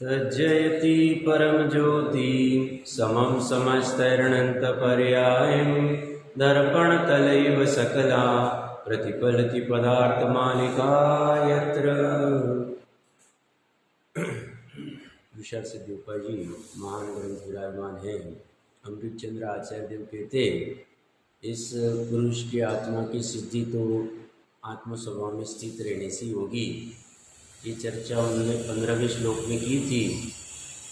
तज्जयति परमज्योति समं समस्तैर्णन्तपर्यायं दर्पणतलैव सकला प्रतिफलति पदार्थमालिका यत्र। विशाल सिद्धोपा जी महान ग्रंथ विराजमान है। अमृतचंद्र आचार्य देव कहते इस पुरुष की आत्मा की सिद्धि तो आत्म स्वभाव में स्थित रहने से होगी। ये चर्चा उन्होंने 15वें श्लोक में की थी।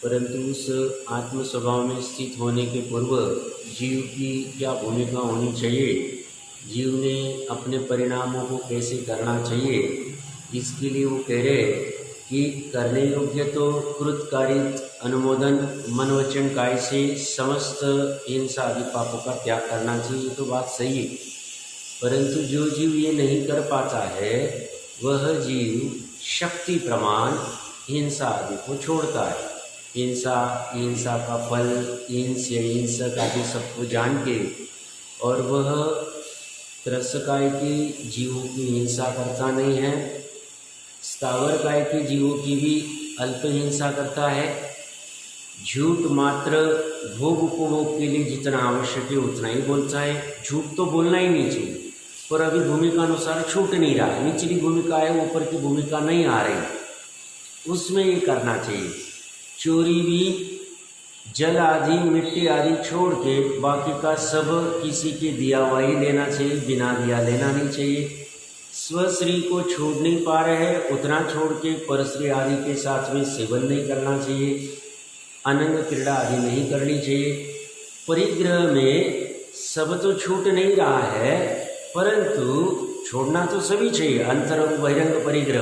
परंतु उस आत्म स्वभाव में स्थित होने के पूर्व जीव की क्या भूमिका होनी चाहिए, जीव ने अपने परिणामों को कैसे करना चाहिए, इसके लिए वो कह रहे कि करने योग्य तो कृतकारित अनुमोदन मन वचन काय से समस्त हिंसा आदि पापों का त्याग करना चाहिए। तो बात सही है, परंतु जो जीव ये नहीं कर पाता है वह जीव शक्ति प्रमाण हिंसा आदि को छोड़ता है। हिंसा का फल हिंसक आदि सबको जान के और वह त्रस्यकाय के जीवों की हिंसा करता नहीं है, स्थावर काय के जीवों की भी अल्प हिंसा करता है। झूठ मात्र भोग उपभोग के लिए जितना आवश्यक है उतना ही बोलता है। झूठ तो बोलना ही नहीं चाहिए, पर अभी भूमिका अनुसार छूट नहीं रहा, निचली भूमिका है, ऊपर की भूमिका नहीं आ रही, उसमें ये करना चाहिए। चोरी भी जल आदि मिट्टी आदि छोड़ के बाकी का सब किसी के दिया हुआ ही लेना चाहिए, बिना दिया लेना नहीं चाहिए। स्वश्री को छोड़ नहीं पा रहे हैं उतना छोड़ के परश्री आदि के साथ में सेवन नहीं करना चाहिए। अनंग क्रीड़ा आदि नहीं करनी चाहिए। परिग्रह में सब तो छूट नहीं रहा है, परंतु छोड़ना तो सभी चाहिए, अंतरंग बहिरंग परिग्रह,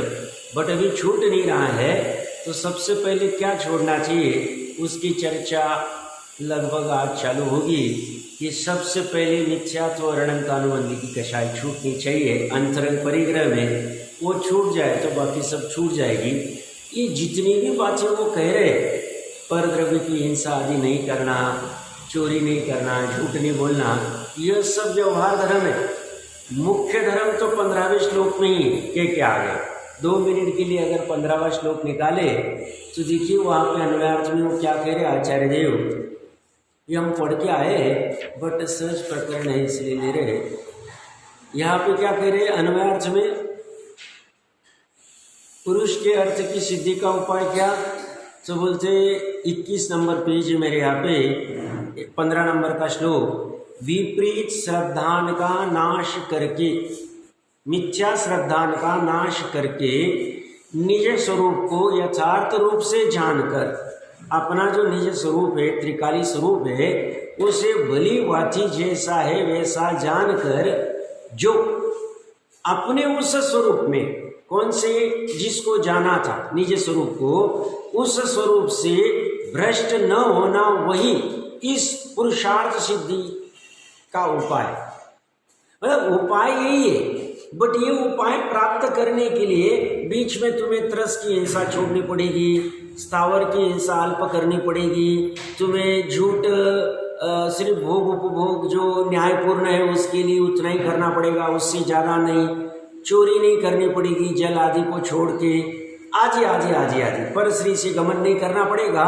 बट अभी छूट नहीं रहा है। तो सबसे पहले क्या छोड़ना चाहिए उसकी चर्चा लगभग आज चालू होगी कि सबसे पहले मिथ्यात्व और अनंतानुबंधी की कषाय छूटनी चाहिए। अंतरंग परिग्रह में वो छूट जाए तो बाकी सब छूट जाएगी। ये जितनी भी बातें वो कह रहे, पर द्रव्य की हिंसा आदि नहीं करना, चोरी नहीं करना, झूठ नहीं बोलना, यह सब व्यवहार धर्म है। मुख्य धर्म तो 15वें श्लोक में ही क्या आ गए। 2 मिनट के लिए अगर 15वां श्लोक निकाले तो देखिए वहाँ पे अन्वयार्थ में वो क्या कह रहे आचार्य देव। ये हम पढ़ के आए बट सहज प्रकरण है इसलिए ले रहे। यहाँ पे क्या कह रहे अन्वयार्थ में, पुरुष के अर्थ की सिद्धि का उपाय क्या, तो बोलते 21 नंबर पेज मेरे यहाँ पे 15 नंबर का श्लोक, विपरीत श्रद्धान का नाश करके, मिथ्या श्रद्धान का नाश करके निज स्वरूप को यथार्थ रूप से जानकर, अपना जो निज स्वरूप है त्रिकाली स्वरूप है उसे भली भांति जैसा है वैसा जानकर, जो अपने उस स्वरूप में, कौन से, जिसको जाना था निज स्वरूप को, उस स्वरूप से भ्रष्ट न होना, वही इस पुरुषार्थ सिद्धि का उपाय। मतलब उपाय यही है, बट ये उपाय प्राप्त करने के लिए बीच में तुम्हें त्रस की हिंसा छोड़नी पड़ेगी, स्थावर की हिंसा अल्प करनी पड़ेगी, तुम्हें झूठ सिर्फ भोग उपभोग जो न्यायपूर्ण है उसके लिए उतना ही करना पड़ेगा, उससे ज़्यादा नहीं। चोरी नहीं करनी पड़ेगी जल आदि को छोड़ के, आदि आदि आदि आदि, परश्री से गमन नहीं करना पड़ेगा।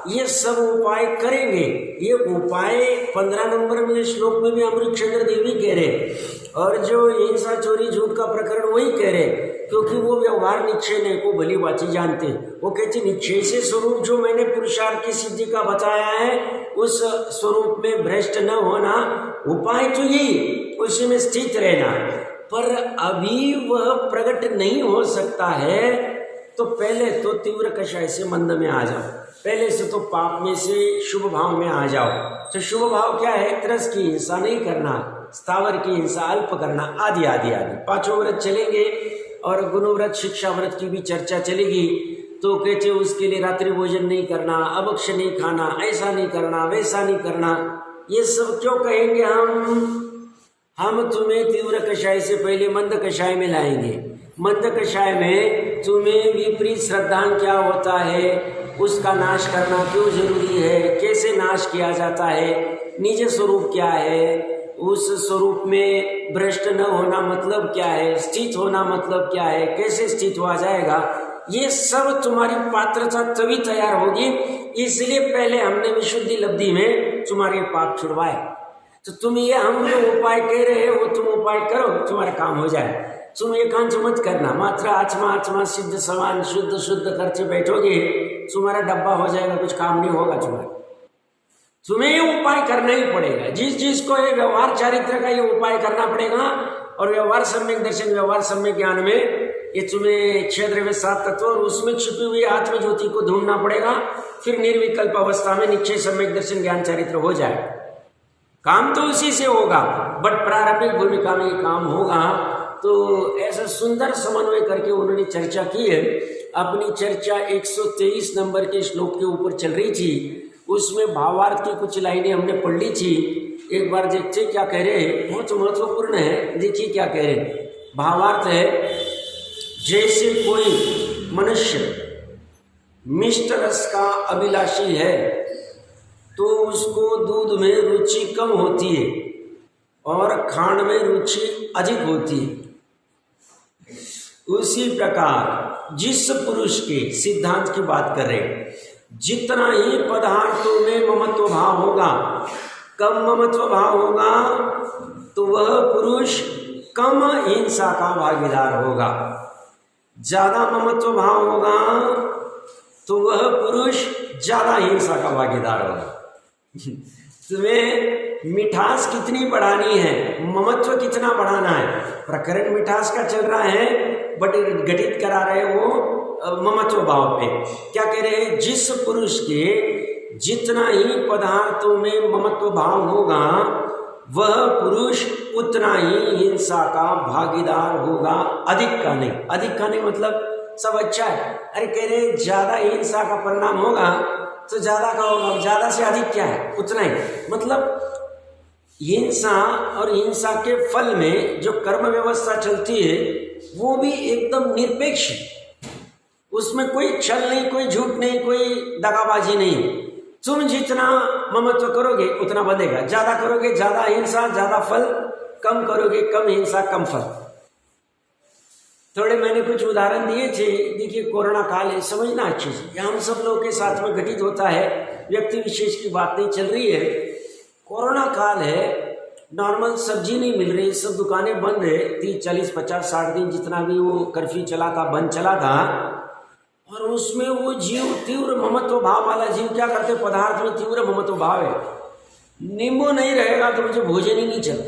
ये सब उपाय करेंगे। ये उपाय 15 नंबर में श्लोक में भी अमृतचंद्र देवी कह रहे, और जो हिंसा चोरी झूठ का प्रकरण वही कह रहे, क्योंकि वो व्यवहार निश्चय को भली बात जानते। वो कहते निश्चय से स्वरूप जो मैंने पुरुषार्थ की सिद्धि का बताया है उस स्वरूप में भ्रष्ट न होना, उपाय तो यही, उसी में स्थित रहना। पर अभी वह प्रकट नहीं हो सकता है, तो पहले तो तीव्र कषाय से मंद में आ जाओ, पहले से तो पाप में से शुभ भाव में आ जाओ। तो शुभ भाव क्या है, त्रस की हिंसा नहीं करना, स्थावर की हिंसा अल्प करना, आदि आदि आदि। 5 व्रत चलेंगे और गुणव्रत शिक्षा व्रत की भी चर्चा चलेगी। तो कहते उसके लिए रात्रि भोजन नहीं करना, अभक्ष्य नहीं खाना, ऐसा नहीं करना, वैसा नहीं करना। ये सब क्यों कहेंगे हम तुम्हें तीव्र कषाय से पहले मंद कषाय में लाएंगे। मंद कषाय में तुम्हें विपरीत श्रद्धान क्या होता है, उसका नाश करना क्यों जरूरी है, कैसे नाश किया जाता है, निज स्वरूप क्या है, उस स्वरूप में भ्रष्ट न होना मतलब क्या है, स्थित होना मतलब क्या है, कैसे स्थित हुआ जाएगा, ये सब तुम्हारी पात्रता तभी तैयार होगी, इसलिए पहले हमने विशुद्धि लब्धि में तुम्हारे पाप छुड़वाए। तो तुम ये हम जो उपाय कह रहे हो, तुम उपाय करो, तुम्हारा काम हो जाए। तुम एकांत मत करना, मात्र आत्मा आत्मा सिद्ध समान शुद्ध शुद्ध करके बैठोगे, तुम्हारा डब्बा हो जाएगा, कुछ काम नहीं होगा तुम्हारा। तुम्हें ये उपाय करना ही पड़ेगा। जिस चीज को ये व्यवहार चारित्र का ये उपाय करना पड़ेगा। और व्यवहार सम्यक दर्शन, व्यवहार सम्यक ज्ञान में ये तुम्हें क्षेत्र में 7 तत्व और उसमें छुपी हुई आत्म ज्योति को ढूंढना पड़ेगा। फिर निर्विकल्प अवस्था में निश्चय सम्यक दर्शन ज्ञान चारित्र हो जाए। काम तो उसी से होगा, बट प्रारंभिक भूमिका में ये काम होगा। तो ऐसा सुंदर समन्वय करके उन्होंने चर्चा की है। अपनी चर्चा 123 नंबर के श्लोक के ऊपर चल रही थी। उसमें भावार्थ की कुछ लाइनें हमने पढ़ ली थी। एक बार देखते क्या कह रहे हैं, बहुत महत्वपूर्ण है। देखिए क्या कह रहे हैं। भावार्थ है, जैसे कोई मनुष्य मिष्ट रस का अभिलाषी है तो उसको दूध में रुचि कम होती है और खांड में रुचि अधिक होती है। उसी प्रकार जिस पुरुष के सिद्धांत की बात कर रहे हैं, जितना ही पदार्थों में ममत्व भाव होगा, कम ममत्व भाव होगा तो वह पुरुष कम हिंसा का भागीदार होगा। ज्यादा ममत्व भाव होगा तो वह पुरुष ज्यादा हिंसा का भागीदार होगा। तुम्हें मिठास कितनी बढ़ानी है, ममत्व कितना बढ़ाना है। प्रकरण मिठास का चल रहा है, बट घटित करा रहे वो ममत्व भाव पे। क्या कह रहे हैं, जिस पुरुष के जितना ही पदार्थों में ममत्व भाव होगा वह पुरुष उतना ही हिंसा का भागीदार होगा, अधिक का नहीं। अधिक का नहीं मतलब सब अच्छा है। अरे कह रहे ज्यादा हिंसा का परिणाम होगा तो ज्यादा का होगा, ज्यादा से अधिक क्या है, उतना ही। मतलब हिंसा और हिंसा के फल में जो कर्म व्यवस्था चलती है वो भी एकदम निरपेक्ष, उसमें कोई छल नहीं, कोई झूठ नहीं, कोई दगाबाजी नहीं। तुम जितना ममत्व करोगे उतना बढ़ेगा, ज्यादा करोगे ज्यादा हिंसा ज्यादा फल, कम करोगे कम हिंसा कम फल। थोड़े मैंने कुछ उदाहरण दिए थे। देखिए कोरोना काल है, समझना अच्छे से, हम सब लोगों के साथ में घटित होता है, व्यक्ति विशेष की बात नहीं चल रही है। कोरोना काल है, नॉर्मल सब्जी नहीं मिल रही, सब दुकानें बंद है। 30 40 50 60 दिन जितना भी वो कर्फ्यू चला था, बंद चला था। और उसमें वो जीव तीव्र ममत्व भाव वाला जीव क्या करते, पदार्थ में तीव्र ममत्व भाव है। नींबू नहीं रहेगा तो मुझे भोजन ही नहीं चल।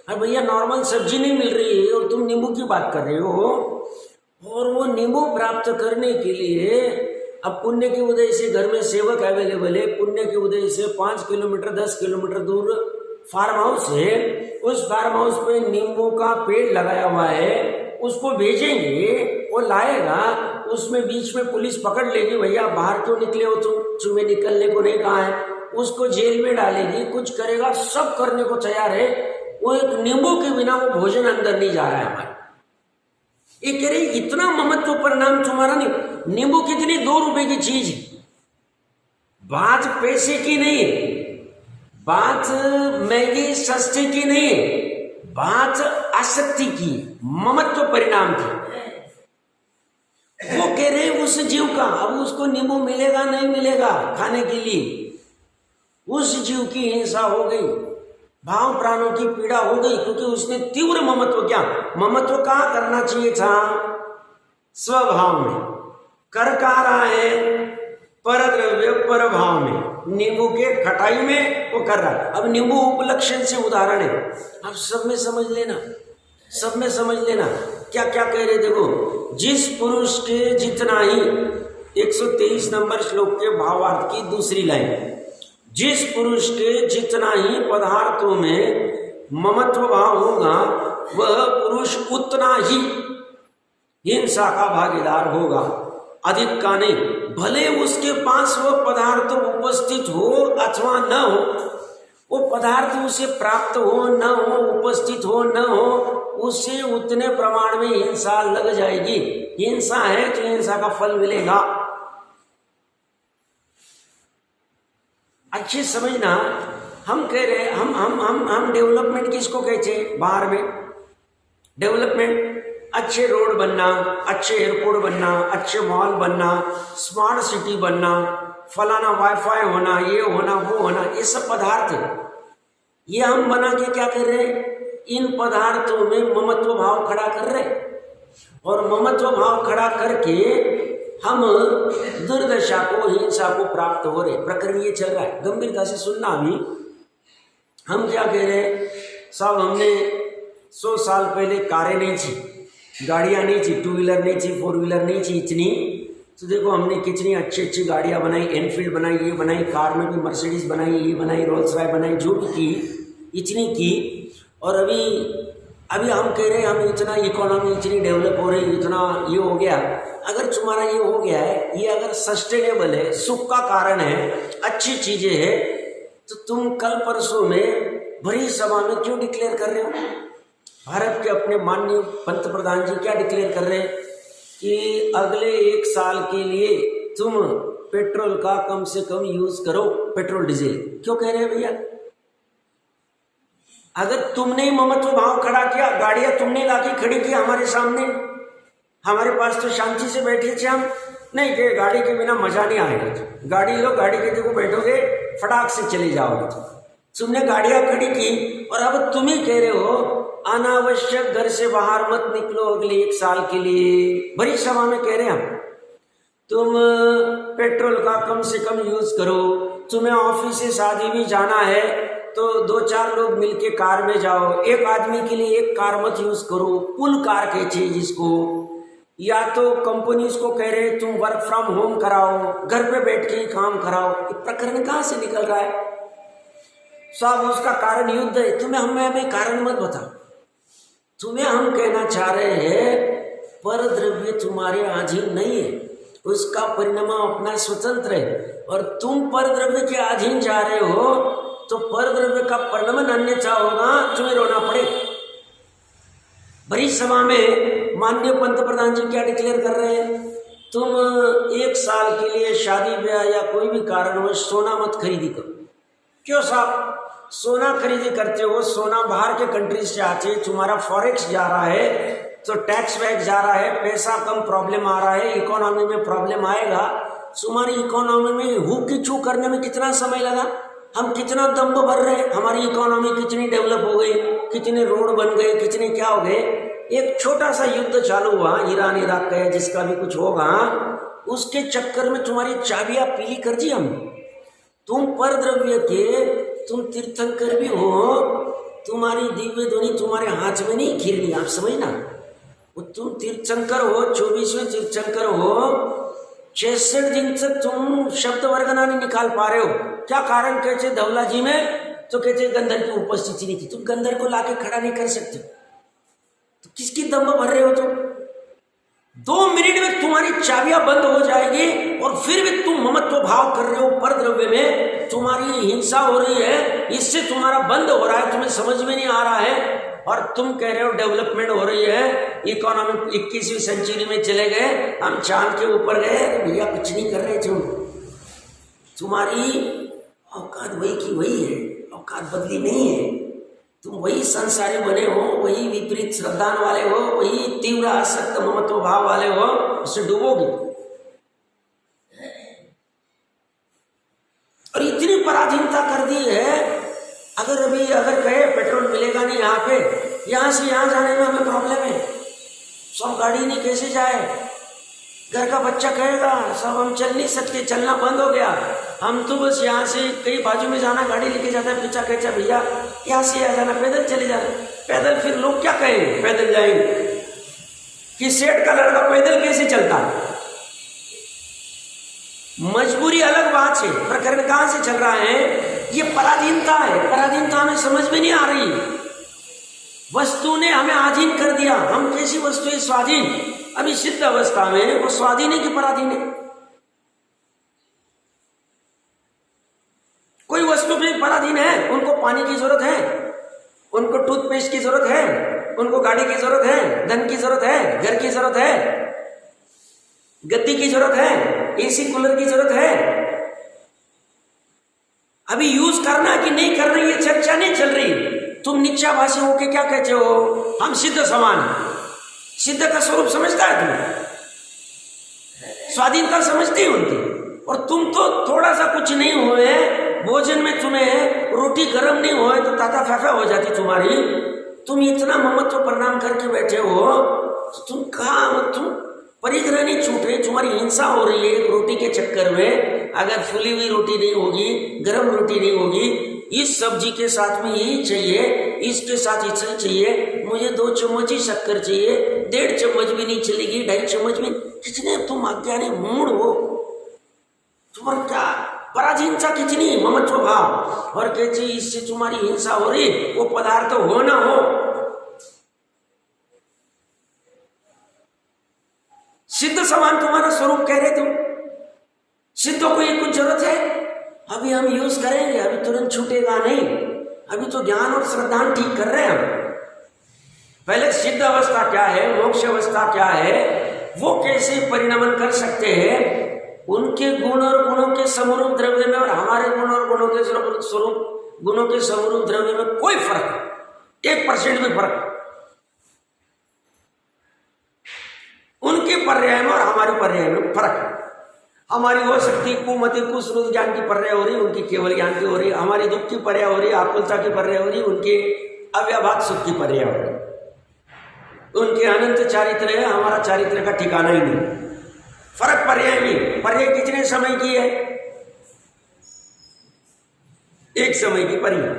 अरे भैया नॉर्मल सब्जी नहीं मिल रही है और तुम नींबू की बात कर रहे हो। और वो नींबू प्राप्त करने के लिए अब पुण्य की उदय से घर में सेवक अवेलेबल है। पुण्य की उदय से 5 किलोमीटर 10 किलोमीटर दूर फार्म हाउस है। उस फार्म हाउस पे नींबू का पेड़ लगाया हुआ है, उसको भेजेंगे, वो लाएगा। उसमें बीच में पुलिस पकड़ लेगी, भैया बाहर क्यों निकले हो तुम, तुम्हें निकलने को नहीं कहा है। उसको जेल में डालेगी, कुछ करेगा, सब करने को तैयार है। वो एक नींबू के बिना वो भोजन अंदर नहीं जा रहा है हमारा। ये कह रही इतना ममत्व परिणाम तुम्हारा नहीं। नींबू कितनी 2 रुपए की चीज है। बात पैसे की नहीं है, बात मैगी सस्ते की नहीं है, बात आसक्ति की, ममत्व परिणाम की। वो कह रहे उस जीव का, अब उसको नींबू मिलेगा नहीं मिलेगा खाने के लिए, उस जीव की हिंसा हो गई, भाव प्राणों की पीड़ा हो गई, क्योंकि उसने तीव्र ममत्व, क्या ममत्व कहाँ करना चाहिए था, स्वभाव में। कर कहाँ रहा है, पर द्रव्य पर भाव में, नींबू के खटाई में वो कर रहा है। अब नींबू उपलक्षण से उदाहरण है, अब सब में समझ लेना, सब में समझ लेना क्या क्या कह रहे। देखो, जिस पुरुष के जितना ही 123 नंबर श्लोक के भावार्थ की दूसरी लाइन, जिस पुरुष के जितना ही पदार्थों में ममत्व भाव होगा वह पुरुष उतना ही हिंसा का भागीदार होगा, अधिक का नहीं। भले उसके पास वो पदार्थ उपस्थित हो अथवा न हो, वो पदार्थ उसे प्राप्त हो न हो, उपस्थित हो न हो, उसे उतने प्रमाण में हिंसा लग जाएगी। हिंसा है तो हिंसा का फल मिलेगा। अच्छे समझना, हम कह रहे हम डेवलपमेंट किसको कहते हैं, बाहर में डेवलपमेंट अच्छे रोड बनना, अच्छे एयरपोर्ट बनना, अच्छे मॉल बनना, स्मार्ट सिटी बनना, फलाना वाईफाई होना, ये होना वो होना, ये सब पदार्थ ये हम बना के क्या कर रहे हैं? इन पदार्थों में ममत्व भाव खड़ा कर रहे हैं, और ममत्व भाव खड़ा करके हम दुर्दशा को, हिंसा को प्राप्त हो रहे। प्रकरण ये चल रहा है, गंभीरता से सुनना। अभी हम क्या कह रहे हैं साहब, हमने 100 साल पहले कारें नहीं थी, गाड़ियाँ नहीं थी, 2 व्हीलर नहीं थी, 4 व्हीलर नहीं थी इतनी, तो देखो हमने कितनी अच्छी अच्छी गाड़ियाँ बनाई, एनफील्ड बनाई, ये बनाई, कार में भी मर्सिडीज बनाई, ये बनाई, रोल्स रॉय बनाई, जो भी की इतनी की। और अभी हम कह रहे हैं हम इतना इकोनॉमी इतनी डेवलप हो रही, इतना ये हो गया। अगर तुम्हारा ये हो गया है, ये अगर सस्टेनेबल है, सुख का कारण है, अच्छी चीज़ें हैं, तो तुम कल परसों में बड़ी सभा में क्यों डिक्लेयर कर रहे हो? भारत के अपने माननीय पंतप्रधान जी क्या डिक्लेयर कर रहे हैं कि अगले 1 साल के लिए तुम पेट्रोल का कम से कम यूज करो, पेट्रोल डीजल। क्यों कह रहे हैं भैया? अगर तुमने ममत्व भाव खड़ा किया, गाड़ियां तुमने लाके खड़ी की हमारे सामने, हमारे पास तो शांति से बैठे थे हम, नहीं कि गाड़ी के बिना मजा नहीं आएगा, गाड़ी लो, गाड़ी के देखो बैठोगे फटाक से चले जाओगे। तुमने गाड़ियां खड़ी की और अब तुम ही कह रहे हो अनावश्यक घर से बाहर मत निकलो अगले 1 साल के लिए। बड़ी सभा में कह रहे हैं हम, तुम पेट्रोल का कम से कम यूज करो, तुम्हें ऑफिस से शादी भी जाना है तो 2-4 लोग मिलके कार में जाओ, एक आदमी के लिए एक कार मत यूज करो, पुल कार कहते जिसको। या तो कंपनीज को कह रहे तुम वर्क फ्रॉम होम कराओ, घर पे बैठ के ही काम कराओ। ये प्रकरण कहाँ से निकल रहा है साहब? उसका कारण युद्ध है। तुम्हें हमें कारण मत बताओ। तुम्हें हम कहना चाह रहे हैं पर द्रव्य तुम्हारे अधीन नहीं है, उसका परिणाम अपना स्वतंत्र है, और तुम पर द्रव्य के अधीन जा रहे हो तो पर द्रव्य का परिणाम अन्यथा होगा, तुम्हें रोना पड़े। बड़ी सभा में माननीय पंतप्रधान जी क्या डिक्लेयर कर रहे हैं? तुम 1 साल के लिए शादी ब्याह या कोई भी कारणवश सोना मत खरीदी करो। क्यों साहब? सोना खरीदी करते हो, सोना बाहर के कंट्रीज से आते, तुम्हारा फॉरेक्स जा रहा है तो टैक्स वैक्स जा रहा है, पैसा कम प्रॉब्लम आ रहा है, इकोनॉमी में प्रॉब्लम आएगा। तुम्हारी इकोनॉमी में हु की छू करने में कितना समय लगा? हम कितना दम्भ भर रहे हैं, हमारी इकोनॉमी कितनी डेवलप हो गई, कितने रोड बन गए, कितने क्या हो गए। एक छोटा सा युद्ध चालू हुआ ईरान इराक का, जिसका भी कुछ होगा, उसके चक्कर में तुम्हारी चाबियां पीली कर दी हम। तुम पर द्रव्य के, तुम तीर्थंकर भी हो, तुम्हारी दिव्य ध्वनि तुम्हारे हाथ में नहीं खीरनी, आप समझना। तुम तीर्थंकर हो, 24वें तीर्थंकर हो, 66 दिन तक तुम शब्द वर्गना नहीं निकाल पा रहे हो। क्या कारण? कहते धवला जी में तो कहते गंधर की उपस्थिति नहीं थी, तुम गंधर को लाके खड़ा नहीं कर सकते, तो किसकी दम्भ भर रहे हो तुम? 2 मिनट में तुम्हारी चाबियां बंद हो जाएगी और फिर भी तुम ममत्व भाव कर रहे हो पर द्रव्य में, तुम्हारी हिंसा हो रही है, इससे तुम्हारा बंद हो रहा है, तुम्हें समझ में नहीं आ रहा है। और तुम कह रहे हो डेवलपमेंट हो रही है, इकोनॉमी 21वीं सेंचुरी में चले गए, हम चांद के ऊपर गए। भैया कुछ नहीं कर रहे तुम, तुम्हारी औकात वही की वही है, औकात बदली नहीं है। तुम वही संसारी बने हो, वही विपरीत श्रद्धान वाले हो, वही तीव्र आसक्त ममत्व भाव वाले हो, उससे डूबोगे। और इतनी पराधीनता कर दी है, अगर कहे पेट्रोल मिलेगा नहीं यहाँ पे, यहाँ से यहाँ जाने में हमें प्रॉब्लम है, सब गाड़ी नहीं कैसे जाए। घर का बच्चा कहेगा सब हम चल नहीं सकते, चलना बंद हो गया, हम तो बस यहाँ से कहीं बाजू में जाना गाड़ी लेके जाता है, पीछा कहता भैया यहाँ से यहाँ जाना, पैदल चले जाना। पैदल फिर लोग क्या कहेंगे? पैदल जाएंगे कि सेठ का लड़का पैदल कैसे चलता है? मजबूरी अलग बात है, प्रकरण कहाँ से चल रहा है? ये पराधीनता है, पराधीनता हमें समझ में नहीं आ रही। वस्तु ने हमें अधीन कर दिया। हम कैसी वस्तु है? स्वाधीन। अभी सिद्ध अवस्था में वो स्वाधीन है कि पराधीन है? कोई वस्तु भी पराधीन है, उनको पानी की जरूरत है, उनको टूथपेस्ट की जरूरत है, उनको गाड़ी की जरूरत है, धन की जरूरत है, घर की जरूरत है, गद्दी की जरूरत है, एसी कूलर की जरूरत है। अभी यूज करना कि नहीं करना ये चर्चा नहीं चल रही। तुम नीचाभाषी होके क्या कहते हो? हम सिद्ध समान। सिद्ध का स्वरूप समझता है तुम्हें, स्वाधीनता समझती है उनकी। और तुम तो थोड़ा सा कुछ नहीं हुए, भोजन में तुम्हें रोटी गर्म नहीं हुए तो ताता फैफा हो जाती तुम्हारी, तुम इतना ममत्व प्रणाम करके बैठे हो, तो तुम परिग्रह नहीं छूट रहे, तुम्हारी हिंसा हो रही है रोटी के चक्कर में। अगर फूली हुई रोटी नहीं होगी, गर्म रोटी नहीं होगी, इस सब्जी के साथ में यही चाहिए, इसके साथ इसलिए चाहिए, मुझे 2 चम्मच ही शक्कर चाहिए, 1.5 चम्मच भी नहीं चलेगी, 2.5 चम्मच भी। कितने तुम अज्ञानी मूढ़ हो, तुम्हारा क्या पराधीनता कितनी, ममत्व भाव। और कहती इससे तुम्हारी हिंसा हो रही, वो पदार्थ हो ना हो, सिद्ध समान तुम्हारा स्वरूप कह रहे तुम। सिद्धों को ये कुछ जरूरत है, अभी हम यूज करेंगे, अभी तुरंत छूटेगा नहीं, अभी तो ज्ञान और श्रद्धा ठीक कर रहे हैं हम। पहले सिद्ध अवस्था क्या है, मोक्ष अवस्था क्या है, वो कैसे परिणमन कर सकते हैं, उनके गुण और गुणों के समरूप द्रव्य में और हमारे गुण और गुणों के स्वरूप गुणों के समरूप द्रव्य में कोई फर्क, 1% भी फर्क, उनके पर्याय में और हमारे पर्याय में फर्क। हमारी वो शक्ति कुमति कुश्रुत ज्ञान की पर्याय हो रही, उनकी केवल ज्ञान की हो रही। हमारी दुख की पर्याय हो रही, आकुलता की पर्याय हो रही, उनके अव्याभात सुख की पर्याय हो रही। उनके अनंत चारित्र है, हमारा चारित्र का ठिकाना ही नहीं। फर्क पर्याय में, पर्याय कितने समय की है, एक समय की पर्याय।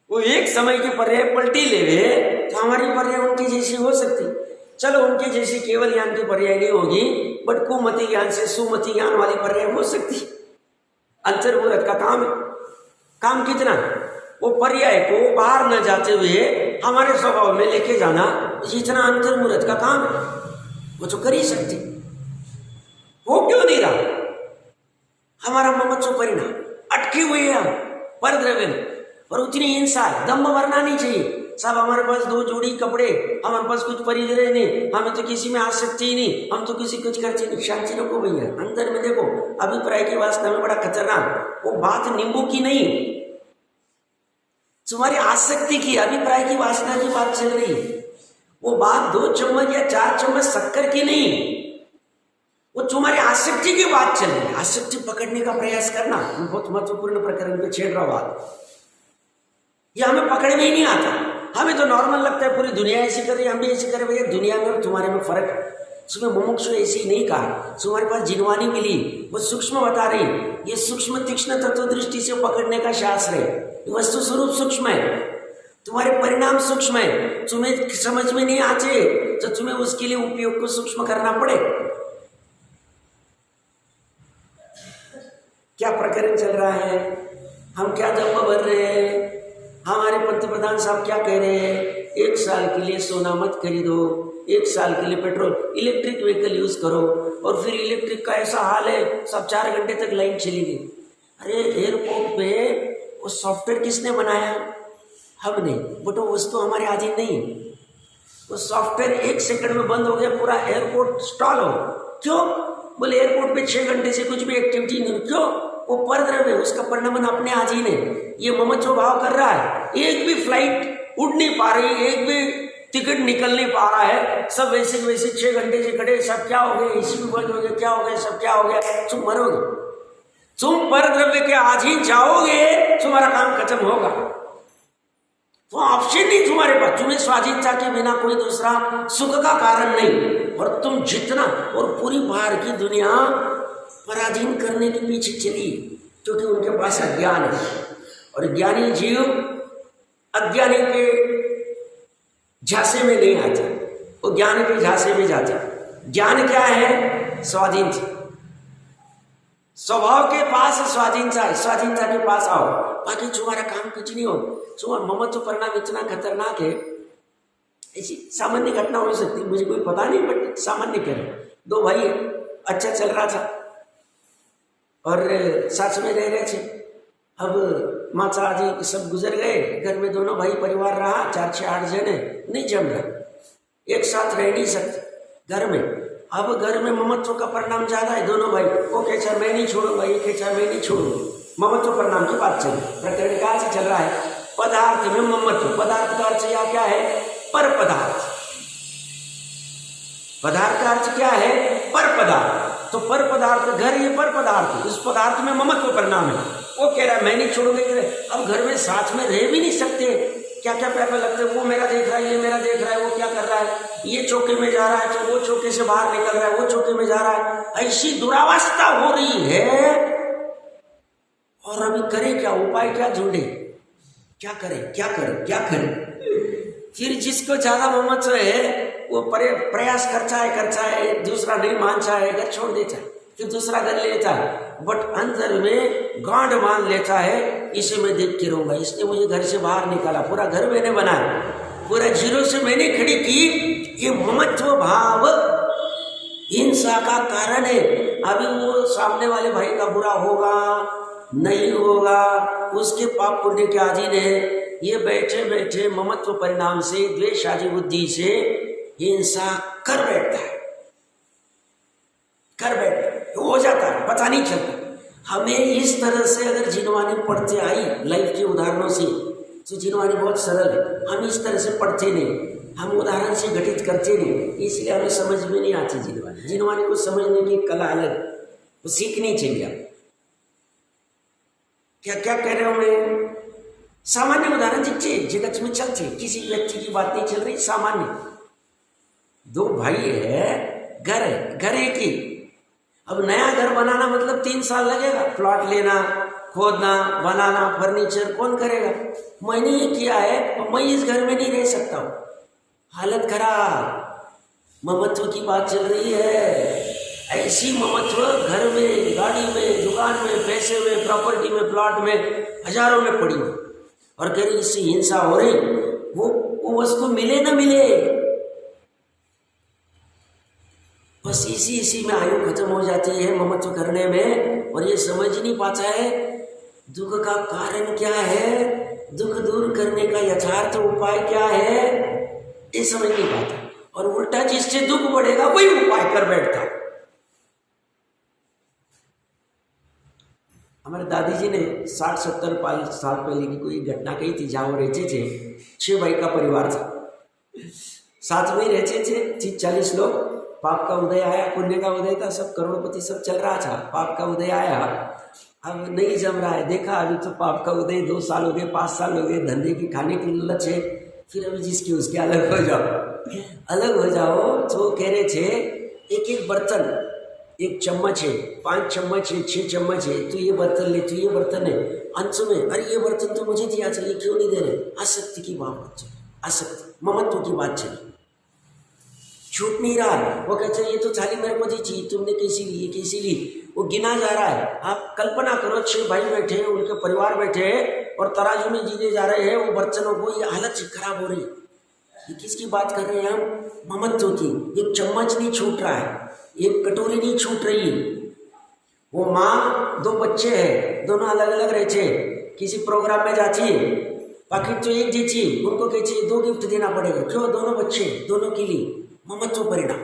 वो एक समय की पर्याय पलटी ले तो हमारी पर्याय उनकी जैसी हो सकती। चलो उनके जैसी केवल ज्ञान की पर्याय नहीं होगी, बट कुमति ज्ञान से सुमति ज्ञान वाली पर्याय हो सकती। अंतर्मुहूर्त का काम है, काम कितना, वो पर्याय को बाहर न जाते हुए हमारे स्वभाव में लेके जाना, जितना अंतर्मुहूर्त का काम है वो तो कर ही सकती। वो क्यों नहीं रहा, हमारा ममत्व परिणाम अटके हुए हैं हम पर द्रव्य में, और उतनी हिंसा है, दम्भ भरना नहीं चाहिए। सब हमारे पास 2 जोड़ी कपड़े, हमारे पास कुछ परिग्रह नहीं, हमें तो किसी में आसक्ति ही नहीं, हम तो किसी कुछ करते नहीं। शांति रखो भैया, अंदर में देखो, अभिप्राय की वास्ता में बड़ा खतरनाक। वो बात नींबू की नहीं, तुम्हारी आसक्ति की, अभिप्राय की वासना की बात चल रही है। वो बात 2 चम्मच या 4 चम्मच शक्कर की नहीं, वो तुम्हारी आसक्ति की बात चल रही है। आसक्ति पकड़ने का प्रयास करना, बहुत महत्वपूर्ण प्रकरण पे छेड़ रहा बात। ये हमें पकड़ में ही नहीं आता, हमें तो नॉर्मल लगता है, पूरी दुनिया ऐसी कर रही है, हम भी ऐसी करें। भैया दुनिया में और तुम्हारे में फर्क है। तुम्हें मुमुक्षु ऐसी नहीं कहा, तुम्हारे पास जिनवानी मिली, वो सूक्ष्म बता रही, ये सूक्ष्म तीक्ष्ण तत्व दृष्टि से पकड़ने का शास्त्र है। वस्तु स्वरूप सूक्ष्म है, तुम्हारे परिणाम सूक्ष्म है, तुम्हें समझ में नहीं आते तो तुम्हें उसके लिए उपयोग को सूक्ष्म करना पड़े। क्या प्रकरण चल रहा है, हम क्या दम्भ भर रहे हैं, हमारे पंतप्रधान साहब क्या कह रहे हैं, 1 साल के लिए सोना मत खरीदो, 1 साल के लिए पेट्रोल, इलेक्ट्रिक व्हीकल यूज करो। और फिर इलेक्ट्रिक का ऐसा हाल है, सब 4 घंटे तक लाइन चलेगी। अरे एयरपोर्ट पे वो सॉफ्टवेयर किसने बनाया, हम नहीं, बट वो वस्तु हमारे अधीन नहीं है। वो सॉफ्टवेयर 1 सेकंड में बंद हो गया, पूरा एयरपोर्ट स्टॉल हो। क्यों, बोले एयरपोर्ट पे 6 घंटे से कुछ भी एक्टिविटी नहीं। क्यों, वो परद्रव्य, उसका परिणाम अपने अधीन है। ये ममत्व भाव कर रहा है, एक भी फ्लाइट उड़ नहीं पा रही, एक भी टिकट निकल नहीं पा रहा है, सब वैसे वैसे 6 घंटे से खड़े, सब क्या हो गया, एसी भी बंद हो गया, क्या हो गया, सब क्या हो गया। तुम मरोगे, तुम परद्रव्य के अधीन जाओगे, तुम्हारा काम खत्म होगा। तो ऑप्शन नहीं तुम्हारे पास, तुम्हें स्वाधीनता के बिना कोई दूसरा सुख का कारण नहीं। और तुम जितना, और पूरी बाहर की दुनिया पराधीन करने के पीछे चली, क्योंकि उनके पास अज्ञान है। और ज्ञानी जीव अज्ञानी के झांसे में नहीं आता, वो ज्ञान के झांसे में जाता। ज्ञान क्या है, स्वाधीन, स्वभाव के पास स्वाधीनता है, स्वाधीनता के पास आओ, बाकी तुम्हारा काम कुछ नहीं हो। तुम्हारा ममत्व परिणाम इतना खतरनाक है, ऐसी सामान्य घटना हो सकती, मुझे कोई पता नहीं, बट सामान्य करें। 2 भाई अच्छा चल रहा था और साथ में रह रहे थे। अब माता जी सब गुजर गए, घर में दोनों भाई परिवार रहा, 4 से 8 जने, नहीं जम रहा, एक साथ रह नहीं सकते घर में। अब घर में ममत्व का परिणाम ज्यादा है, दोनों भाई, वो कहता मैं नहीं छोड़ूंगा, ये कहता मैं नहीं छोड़ूंगा। ममत्व परिणाम की बात चल, प्रकरण कहाँ से चल रहा है, पदार्थ में ममत्व। पदार्थ का अर्थ यहाँ क्या है, पर पदार्थ। पदार्थ का अर्थ क्या है? पर पदार्थ। तो पर पदार्थ घर, ये पर पदार्थ, इस पदार्थ में ममत्व परिणाम है। वो कह रहा है मैं नहीं छोड़ूंगा। अब घर में साथ में रह भी नहीं सकते, क्या क्या पैपे लगते, वो मेरा देख रहा है, ये मेरा देख रहा है, वो क्या कर रहा है, ये चौके में जा रहा है तो वो चौके से बाहर निकल रहा है, वो चौके में जा रहा है, ऐसी दुरावस्था हो रही है। और अभी करे क्या? उपाय क्या ढूंढे? क्या करे, क्या करे, क्या करे? फिर जिसको ज्यादा ममत्व है वो प्रयास करता है, दूसरा नहीं मानता है, घर छोड़ देता है, फिर दूसरा घर लेता है, बट अंदर में गांड मान लेता है, इसे मैं देख के रहूंगा, इसने मुझे घर से बाहर निकाला, पूरा घर मैंने बनाया, पूरा जीरो से मैंने खड़ी की। ये ममत्व भाव हिंसा का कारण है। अभी वो सामने वाले भाई का बुरा होगा नहीं होगा, उसके पाप पुण्य के अधीन है। ये बैठे बैठे ममत्व परिणाम से, द्वेष आदि बुद्धि से हिंसा कर बैठता है, हो जाता है, पता नहीं चलता। हमें इस तरह से अगर जिनवानी पढ़ते आई लाइफ के उदाहरणों से, तो जिनवानी बहुत सरल है, हम इस तरह से पढ़ते नहीं, हम उदाहरण से घटित करते नहीं, इसलिए हमें समझ में नहीं आती जिनवानी। जिनवानी को समझने की कला अलग, वो सीखनी चाहिए। क्या क्या कह रहे हो मैं? सामान्य उदाहरण दिखते जगत में चलते, किसी व्यक्ति की बात नहीं चल रही, सामान्य दो भाई है, घर एक ही। अब नया घर बनाना मतलब 3 साल लगेगा, प्लॉट लेना, खोदना, बनाना, फर्नीचर कौन करेगा? मैंने ये किया है, मैं इस घर में नहीं रह सकता हूँ, हालत खराब। ममत्व की बात चल रही है, ऐसी ममत्व घर में, गाड़ी में, दुकान में, पैसे में, प्रॉपर्टी में, प्लॉट में, हजारों में पड़ी है, और कह रही इससे हिंसा हो रही, वो वस्तु मिले ना मिले, बस इसी में आयु खत्म हो जाती है ममत्व करने में। और ये समझ नहीं पाता है दुख का कारण क्या है, दुख दूर करने का यथार्थ उपाय क्या है, ये समझ नहीं पाता, और उल्टा जिससे दुख बढ़ेगा वही उपाय कर बैठता। हमारे दादी जी ने 60-70 साल पहले की कोई घटना कही थी, जहाँ वो रहते थे, 6 भाई का परिवार था, साथ में रहते थे, 30-40 लोग। पाप का उदय आया, पुण्य का उदय था, सब करोड़पति, सब चल रहा था। पाप का उदय आया, अब नहीं जम रहा है, देखा अभी तो पाप का उदय 2 साल हो गए, 5 साल हो गए, धंधे की खाने की लालच है, फिर अभी जिसके उसके अलग हो जाओ। तो कह रहे थे एक बर्तन, 1 चम्मच है, 5 चम्मच है, 6 चम्मच है, तो ये बर्तन ले, तो ये बर्तन है, अंत में अरे ये बर्तन तो मुझे दिया चाहिए, क्यों नहीं दे रहे? आसक्ति की बात चली, आसक्ति ममत्व की बात चली, छूट नहीं रहा है। वो कहते हैं ये तो थाली मेरे को दी चाहिए, तुमने कैसी ली, ये कैसी ली? वो गिना जा रहा है। आप कल्पना करो 6 भाई बैठे हैं, उनके परिवार बैठे हैं, और तराजू में जीने जा रहे हैं वो बर्तनों को, ये हालत खराब हो रही। ये किसकी बात कर रहे हैं हम? ममत्व की। एक चम्मच नहीं छूट रहा है, एक कटोरी नहीं छूट रही है। वो माँ 2 बच्चे हैं, दोनों अलग अलग रहते, किसी प्रोग्राम में जाती है, पाकिट तो एक देती है, उनको कहती है 2 गिफ्ट देना पड़ेगा, क्यों? दोनों बच्चे, दोनों के लिए। ममत्व परिणाम,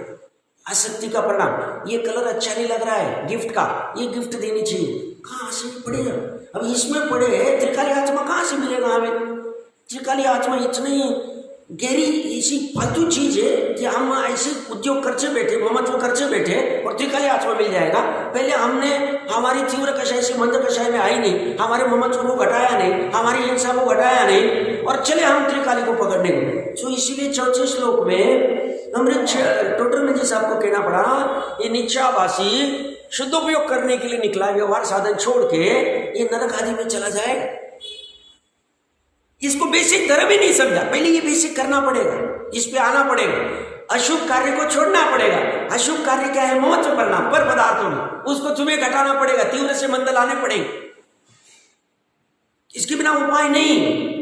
आसक्ति का परिणाम। ये कलर अच्छा नहीं लग रहा है गिफ्ट का, ये गिफ्ट देनी चाहिए, कहाँ से पड़ेगा? अब इसमें पड़े है त्रिकाली आत्मा, कहाँ से मिलेगा हमें? त्रिकाली आत्मा इतनी गहरी, इसी फालतू चीज है कि हम ऐसे उद्योग करते बैठे, ममत्व करते बैठे, और त्रिकाली आत्मा मिल जाएगा। पहले हमने हमारी तीव्र कषाय से मंद कषाय में आई नहीं, हमारे ममत्व को घटाया नहीं, हमारी हिंसा को घटाया नहीं, और चले हम त्रिकाली को पकड़ने को। तो इसीलिए 4 श्लोक में हमने टोटल में जैसे आपको कहना पड़ा, ये निश्चावासी शुद्धोपयोग करने के लिए निकला, व्यवहार साधन छोड़ के ये नरक आदि में चला जाएगा। इसको बेसिक धर्म ही नहीं समझा, पहले ये बेसिक करना पड़ेगा, इस पे आना पड़ेगा, अशुभ कार्य को छोड़ना पड़ेगा। अशुभ कार्य क्या है? ममत्व परिणाम, पर पदार्थों में, उसको तुम्हें घटाना पड़ेगा, तीव्र से मंद लाने पड़ेंगे, इसके बिना उपाय नहीं।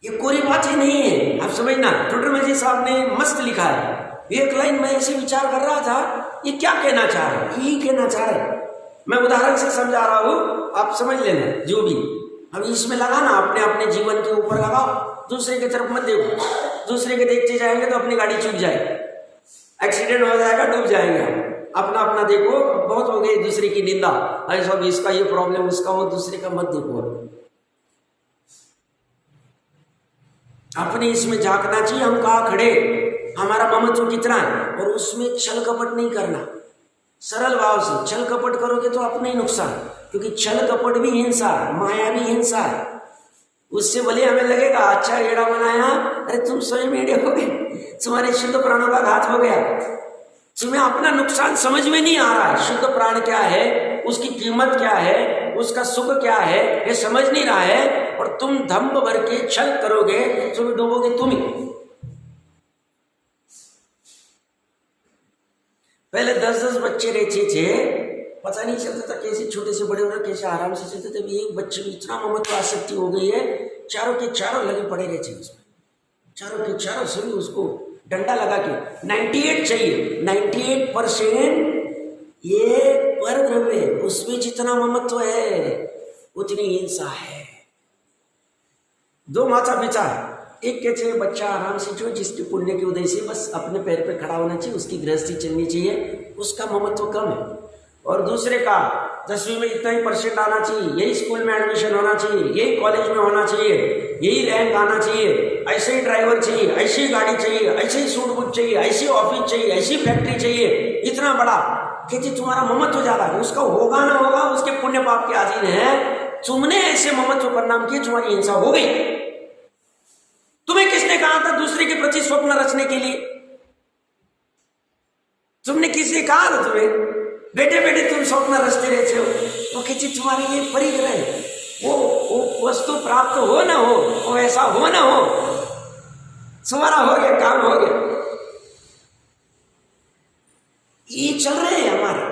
ये कोई बात ही नहीं है, आप समझना। टोडरमल साहब ने मस्त लिखा है, एक लाइन में ऐसे विचार कर रहा था, ये क्या कहना चाह रहा है, यही कहना चाह रहा है। मैं उदाहरण से समझा रहा हूं, आप समझ लेना जो भी। अब इसमें लगाना, अपने अपने जीवन के ऊपर लगाओ, दूसरे की तरफ मत देखो। दूसरे के देखते जाएंगे तो अपनी गाड़ी चूक जाएगी, एक्सीडेंट हो जाएगा, डूब जाएंगे। अपना अपना देखो, बहुत हो गई दूसरे की निंदा, ऐसा इसका ये प्रॉब्लम, उसका वो, दूसरे का मत देखो। अपने इसमें झांकना चाहिए, हम कहाँ खड़े, हमारा ममत्व कितना है, और उसमें छल कपट नहीं करना, सरल भाव से। छल कपट करोगे तो अपना ही नुकसान, क्योंकि छल कपट भी हिंसा है, माया भी हिंसा है। उससे भले हमें लगेगा अच्छा एड़ा बनाया, अरे तुम स्वयं एड़े हो गए, तुम्हारे शुद्ध प्राणों का घात हो गया, तुम्हें अपना नुकसान समझ में नहीं आ रहा है। शुद्ध प्राण क्या है, उसकी कीमत क्या है, उसका सुख क्या है, ये समझ नहीं रहा है, और तुम धम्म भर के छल करोगे तो डूबोगे तुम ही। पहले 10-10 बच्चे रहते थे, पता नहीं चलता था कैसे छोटे से बड़े हो रहे, कैसे आराम से चलते थे। एक बच्चे में इतना ममत्व आसक्ति हो गई है, चारों के चारों लगे पड़े रहते उसमें, चारों के चारों सभी उसको डंडा लगा के 98 चाहिए, 98% ये पर द्रव्य, उसमें जितना ममत्व है उतनी हिंसा है। दो माता पिता, एक कहते हैं बच्चा आराम से जो जिसके पुण्य के उदय से बस अपने पैर पे खड़ा होना चाहिए, उसकी गृहस्थी चलनी चाहिए, उसका ममत्व कम है। और दूसरे का 10वीं में इतना ही परसेंट आना चाहिए, यही स्कूल में एडमिशन होना चाहिए, यही कॉलेज में होना चाहिए, यही रैंक आना चाहिए, ऐसे ही ड्राइवर चाहिए, ऐसी गाड़ी चाहिए, ऐसे ही सूट बूट चाहिए, ऐसी ऑफिस चाहिए, ऐसी फैक्ट्री चाहिए, इतना बड़ा। कहते तुम्हारा ममत्व ज्यादा है, उसका होगा ना होगा उसके पुण्य पाप के अधीन है। तुमने ऐसे ममत्व परिणाम किए, तुम्हारी हिंसा हो गई। तुम्हें किसने कहा था दूसरे के प्रति स्वप्न रचने के लिए? तुमने किसने कहा था तुम्हें? बैठे बैठे तुम स्वप्न रचते रहते हो। वो कहते तुम्हारे लिए परिग्रह, वो वस्तु प्राप्त हो ना हो, वो ऐसा हो ना हो, तुम्हारा हो गया, काम हो गया। ये चल रहे हैं हमारे,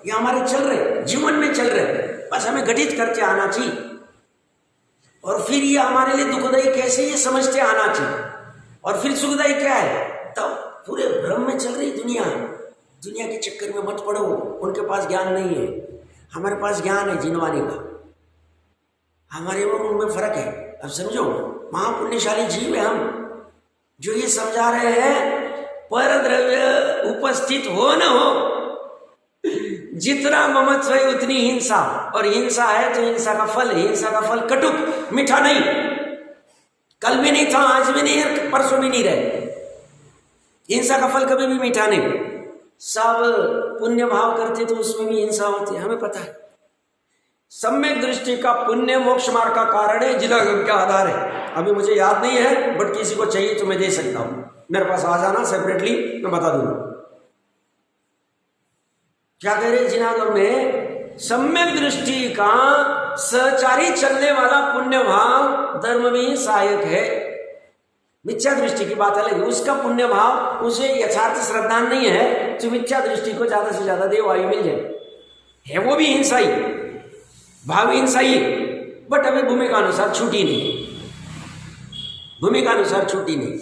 ये हमारे चल रहे जीवन में चल रहे, बस हमें घटित करके आना चाहिए। और फिर ये हमारे लिए दुखदायी कैसे, ये समझते आना चाहिए। और फिर सुखदायी क्या है, तब पूरे भ्रम में चल रही दुनिया है। दुनिया के चक्कर में मत पड़ो, उनके पास ज्ञान नहीं है, हमारे पास ज्ञान है जिनवानी का, हमारे में उनमें फर्क है। अब समझो, महापुण्यशाली जीव है हम, जो ये समझा रहे हैं पर द्रव्य उपस्थित हो न हो, जितना ममत्व है उतनी हिंसा, और हिंसा है तो हिंसा का फल, हिंसा का फल कटुक, मीठा नहीं। कल भी नहीं था, आज भी नहीं है, परसों भी नहीं रहे। हिंसा का फल कभी भी मीठा नहीं। सब पुण्य भाव करते तो उसमें भी हिंसा होती है, हमें पता है। सम्यक दृष्टि का पुण्य मोक्ष मार्ग का कारण है, जिला का आधार है। अभी मुझे याद नहीं है, बट किसी को चाहिए तो मैं दे सकता हूं, मेरे पास आ जाना सेपरेटली, मैं बता दूंगा। क्या कह रहे जिनागम में, सम्यक दृष्टि का सहचारी चलने वाला पुण्य भाव धर्म में सहायक है। मिथ्या दृष्टि की बात अलग है, उसका पुण्य भाव उसे यथार्थ श्रद्धा नहीं है, तो मिथ्या दृष्टि को ज्यादा से ज्यादा देव वायु मिल जाए, है वो भी हिंसा ही, भाव हिंसा ही, बट अभी भूमिका अनुसार छूटी नहीं, भूमिका अनुसार छूटी नहीं।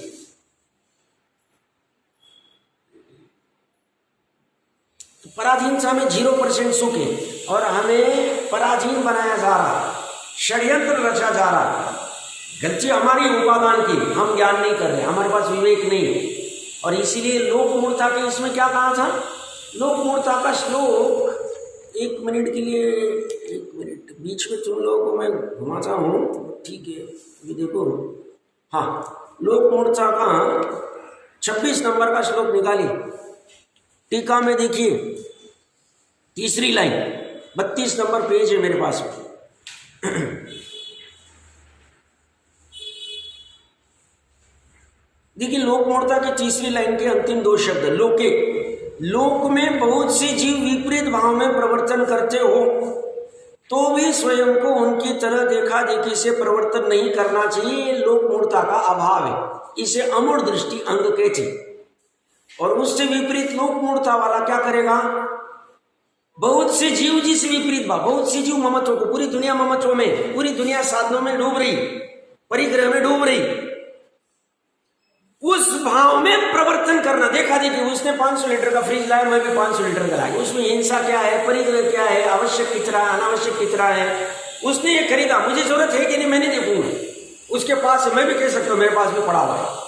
तो पराधीनता में 0% सुख है, और हमें पराधीन बनाया जा रहा, षड्यंत्र रचा जा रहा। गलती हमारी उपादान की, हम ज्ञान नहीं कर रहे, हमारे पास विवेक नहीं है। और इसीलिए लोक मूर्ता के इसमें क्या कहा था, लोक मूर्ता का श्लोक, 1 मिनट के लिए, 1 मिनट बीच में तुम लोगों को मैं घुमाता हूँ, ठीक है? अभी देखो, हाँ, लोक मूर्ता का 26 नंबर का श्लोक निकाली, टीका में देखिए, तीसरी लाइन, 32 नंबर पेज है मेरे पास। देखिए, लोक मूर्ता की तीसरी लाइन के अंतिम 2 शब्द, लोके, लोक में बहुत से जीव विपरीत भाव में प्रवर्तन करते हो तो भी स्वयं को उनकी तरह देखा देखी से प्रवर्तन नहीं करना चाहिए। ये लोक मूर्ता का अभाव है, इसे अमूढ़ दृष्टि अंग कहते। और उससे विपरीत लोक मूर्ता वाला क्या करेगा, बहुत से जीव जिस विपरीत भाव, बहुत से जीव ममत्व को, पूरी दुनिया ममत्व में, पूरी दुनिया साधनों में डूब रही, परिग्रह में डूब रही, उस भाव में प्रवर्तन करना। देखा देखिए, उसने 500 लीटर का फ्रिज लाया, मैं भी 500 लीटर का लाया, उसमें हिंसा क्या है, परिग्रह क्या है, आवश्यक कितना है, अनावश्यक कितना है। उसने ये खरीदा, मुझे जरूरत है कि नहीं मैंने देखूंगा, उसके पास मैं भी कह सकता हूं मेरे पास भी पड़ा हुआ है।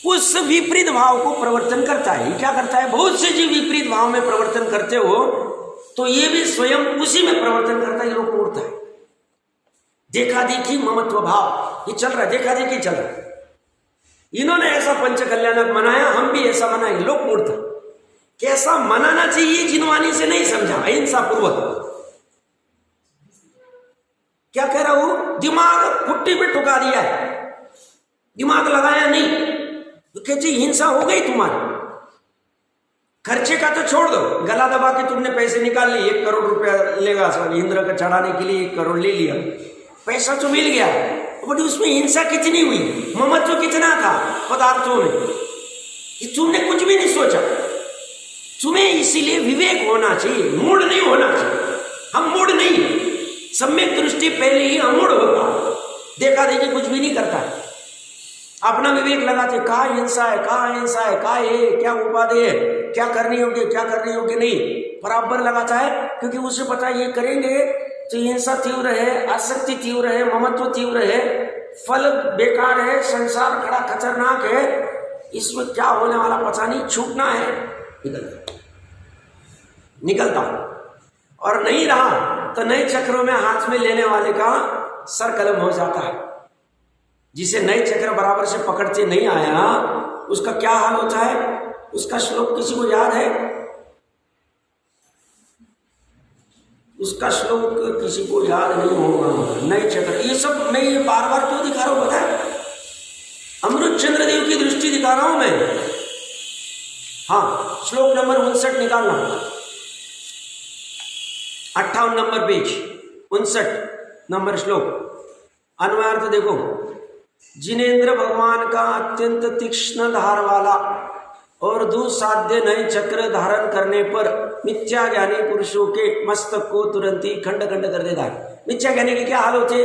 उस विपरीत भाव को प्रवर्तन करता है। क्या करता है, बहुत से जीव विपरीत भाव में प्रवर्तन करते हो तो ये भी स्वयं उसी में प्रवर्तन करता है। लोक मूर्ता है, देखा देखी ममत्व भाव, ये चल रहा है, देखा देखी चल रहा है। इन्होंने ऐसा पंच कल्याणक मनाया, हम भी ऐसा मनाएंगे, लोक मूर्ता। कैसा मनाना चाहिए जिनवानी से नहीं समझा, अहिंसा पूर्वक। क्या कह रहा हूं, दिमाग कुट्टी पे ठुका दिया है, दिमाग लगाया नहीं, तो कहते हिंसा हो गई तुम्हारी। खर्चे का तो छोड़ दो, गला दबा के तुमने पैसे निकाल लिए, 1 करोड़ रुपया लेगा सब इंद्र का चढ़ाने के लिए, 1 करोड़ ले लिया, पैसा तो मिल गया, बट उसमें हिंसा कितनी हुई, ममत्व कितना था पदार्थों में, कि तुमने कुछ भी नहीं सोचा। तुम्हें इसीलिए विवेक होना चाहिए, मूड नहीं होना चाहिए। हम मूड नहीं, सम्यक दृष्टि पहले ही अमूढ़ होता, देखा देखी कुछ भी नहीं करता, अपना विवेक लगाते, कहा हिंसा है, कहा हिंसा है, कहा है क्या उपाधि है, क्या करनी होगी, क्या करनी होगी नहीं, बराबर लगाता है, क्योंकि उसे पता ये करेंगे तो हिंसा तीव्र है, आसक्ति तीव्र है, ममत्व तीव्र है, फल बेकार है, संसार बड़ा खतरनाक है, इसमें क्या होने वाला पता नहीं, छूटना है, निकलता और नहीं रहा तो नए चक्रों में हाथ में लेने वाले का सर कलम हो जाता है। जिसे नए चक्र बराबर से पकड़ते नहीं आया उसका क्या हाल होता है, उसका श्लोक किसी को याद है? उसका श्लोक किसी को याद नहीं होगा। नए चक्र, ये सब मैं ये बार बार क्यों दिखा रहा हूं पता है? अमृत चंद्र देव की दृष्टि दिखा रहा हूं मैं। हाँ, श्लोक नंबर 59 निकालना, 58 नंबर पेज, 59 नंबर श्लोक, अन्वयार्थ देखो। जिनेन्द्र भगवान का अत्यंत तीक्ष्ण धार वाला और दुसाध्य नए चक्र धारण करने पर मिथ्या ज्ञानी पुरुषों के मस्तक को तुरंत ही खंड खंड कर देता है। मिथ्या ज्ञानी के क्या हाल होते,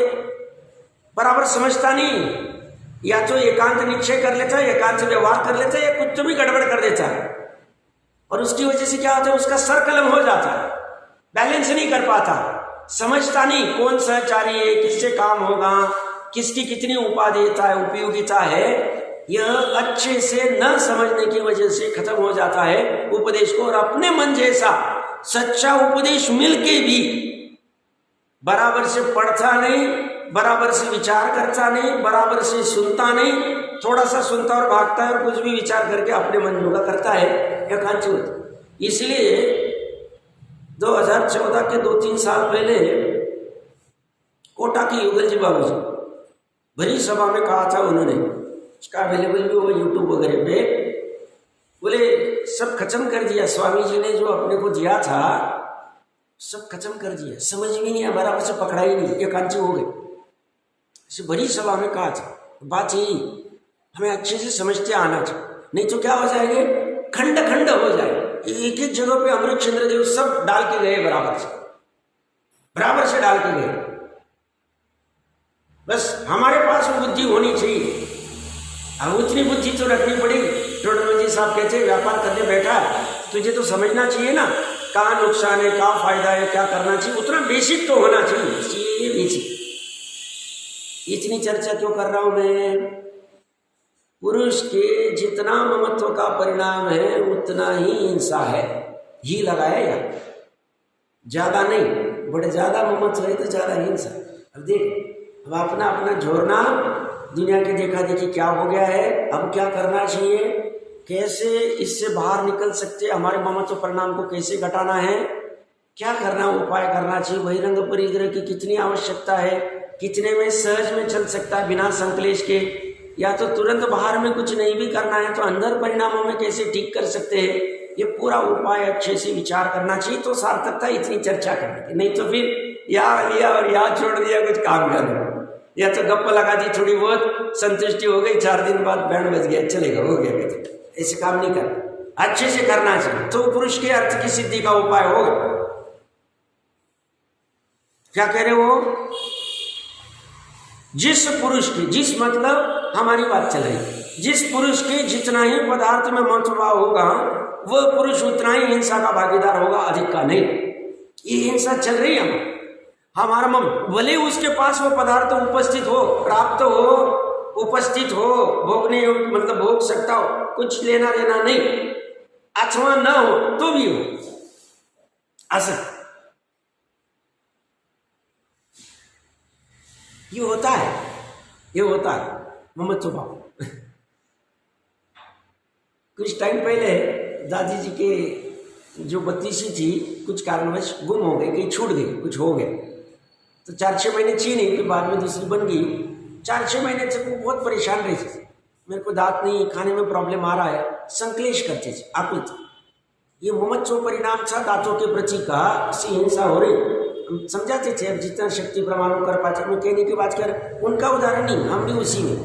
बराबर समझता नहीं, या तो एकांत निश्चय कर लेता है, एकांत व्यवहार कर लेता है, या कुछ तो भी गड़बड़ कर देता है, और उसकी वजह से क्या होता है, उसका सर कलम हो जाता है, बैलेंस नहीं कर पाता, समझता नहीं कौन सहचारी है, किससे काम होगा, किसकी कितनी उपादेयता है, उपयोगिता है, यह अच्छे से न समझने की वजह से खत्म हो जाता है उपदेश को। और अपने मन जैसा सच्चा उपदेश मिलके भी बराबर से पढ़ता नहीं, बराबर से विचार करता नहीं, बराबर से सुनता नहीं, थोड़ा सा सुनता और भागता है, और कुछ भी विचार करके अपने मन जोगा करता है, यह कांची होती। इसलिए 2014 के 2-3 साल पहले कोटा की युगल जी बाबू जी भरी सभा में कहा था उन्होंने, उसका अवेलेबल भी होगा यूट्यूब वगैरह पे, बोले सब खत्म कर दिया स्वामी जी ने, जो अपने को दिया था सब खत्म कर दिया, समझ भी नहीं, बराबर से पकड़ा ही नहीं, ये कांची हो गई। इसे बड़ी सभा में कहा था, बात यही हमें अच्छे से समझते आना चाहिए, नहीं तो क्या हो जाएंगे, खंड खंड हो जाए। एक एक जगह पे अमृत चंद्र देव सब डाल के गए, बराबर से डाल के गए। बस हमारे पास वो बुद्धि होनी चाहिए, अब उतनी बुद्धि तो रखनी पड़ेगी। टोडरमल जी साहब कहते हैं व्यापार करने बैठा है, तुझे तो समझना चाहिए ना कहाँ नुकसान है, कहाँ फायदा है, क्या करना चाहिए, उतना बेसिक तो होना चाहिए। ये बेसिक, इतनी चर्चा क्यों कर रहा हूं मैं? पुरुष के जितना ममत्व का परिणाम है उतना ही हिंसा है, ही लगाया या ज्यादा नहीं, बड़े ज्यादा ममत्व है तो ज्यादा हिंसा। अब देख, अब अपना अपना झोरना, दुनिया के देखा देखी क्या हो गया है, अब क्या करना चाहिए, कैसे इससे बाहर निकल सकते, हमारे ममत्व परिणाम को कैसे घटाना है, क्या करना, उपाय करना चाहिए, बहिरंग परिग्रह की कितनी आवश्यकता है, कितने में सहज में चल सकता है बिना संकलेश के, या तो तुरंत बाहर में कुछ नहीं भी करना है तो अंदर परिणामों में कैसे ठीक कर सकते हैं, ये पूरा उपाय अच्छे से विचार करना चाहिए। तो सार्थकता इतनी चर्चा करने की, नहीं तो फिर यहाँ लिया और यहाँ छोड़ दिया, कुछ काम कर, या तो गप्पा लगा दी, थोड़ी बहुत संतुष्टि हो गई, 4 दिन बाद बैंड बज गया, चलेगा, हो गया, कहते ऐसे काम नहीं करना, अच्छे से करना चाहिए, तो पुरुष के अर्थ की सिद्धि का उपाय होगा। क्या कह रहे हो? जिस पुरुष की, जिस मतलब हमारी बात चल रही है, जिस पुरुष के जितना ही पदार्थ में महत्वभाव होगा वह पुरुष उतना ही हिंसा का भागीदार होगा, अधिक का नहीं। ये हिंसा चल रही है हमारा मन, भले उसके पास वो पदार्थ उपस्थित हो, प्राप्त हो, उपस्थित हो, भोगने योग्य मतलब भोग सकता हो, कुछ लेना देना नहीं, अथवा न हो तो भी हो, असत ये होता है, ये होता है ममत्व भाव। कुछ टाइम पहले दादी जी के जो बत्तीसी थी कुछ कारणवश गुम हो गई, कहीं छूट गई, कुछ हो गया, तो 4-6 महीने छीनी, फिर बाद में दूसरी बन गई। 4-6 महीने से वो बहुत परेशान रही थी, मेरे को दांत नहीं, खाने में प्रॉब्लम आ रहा है, संकलेश करते थे, आकुल थे। ये मुमत्सो परिणाम था दांतों के प्रति का, इससे हिंसा हो रही। हम समझाते थे अब जितना शक्ति प्रमाण कर पाते, मैं कहने की बात कर, उनका उदाहरण नहीं, हम भी उसी में,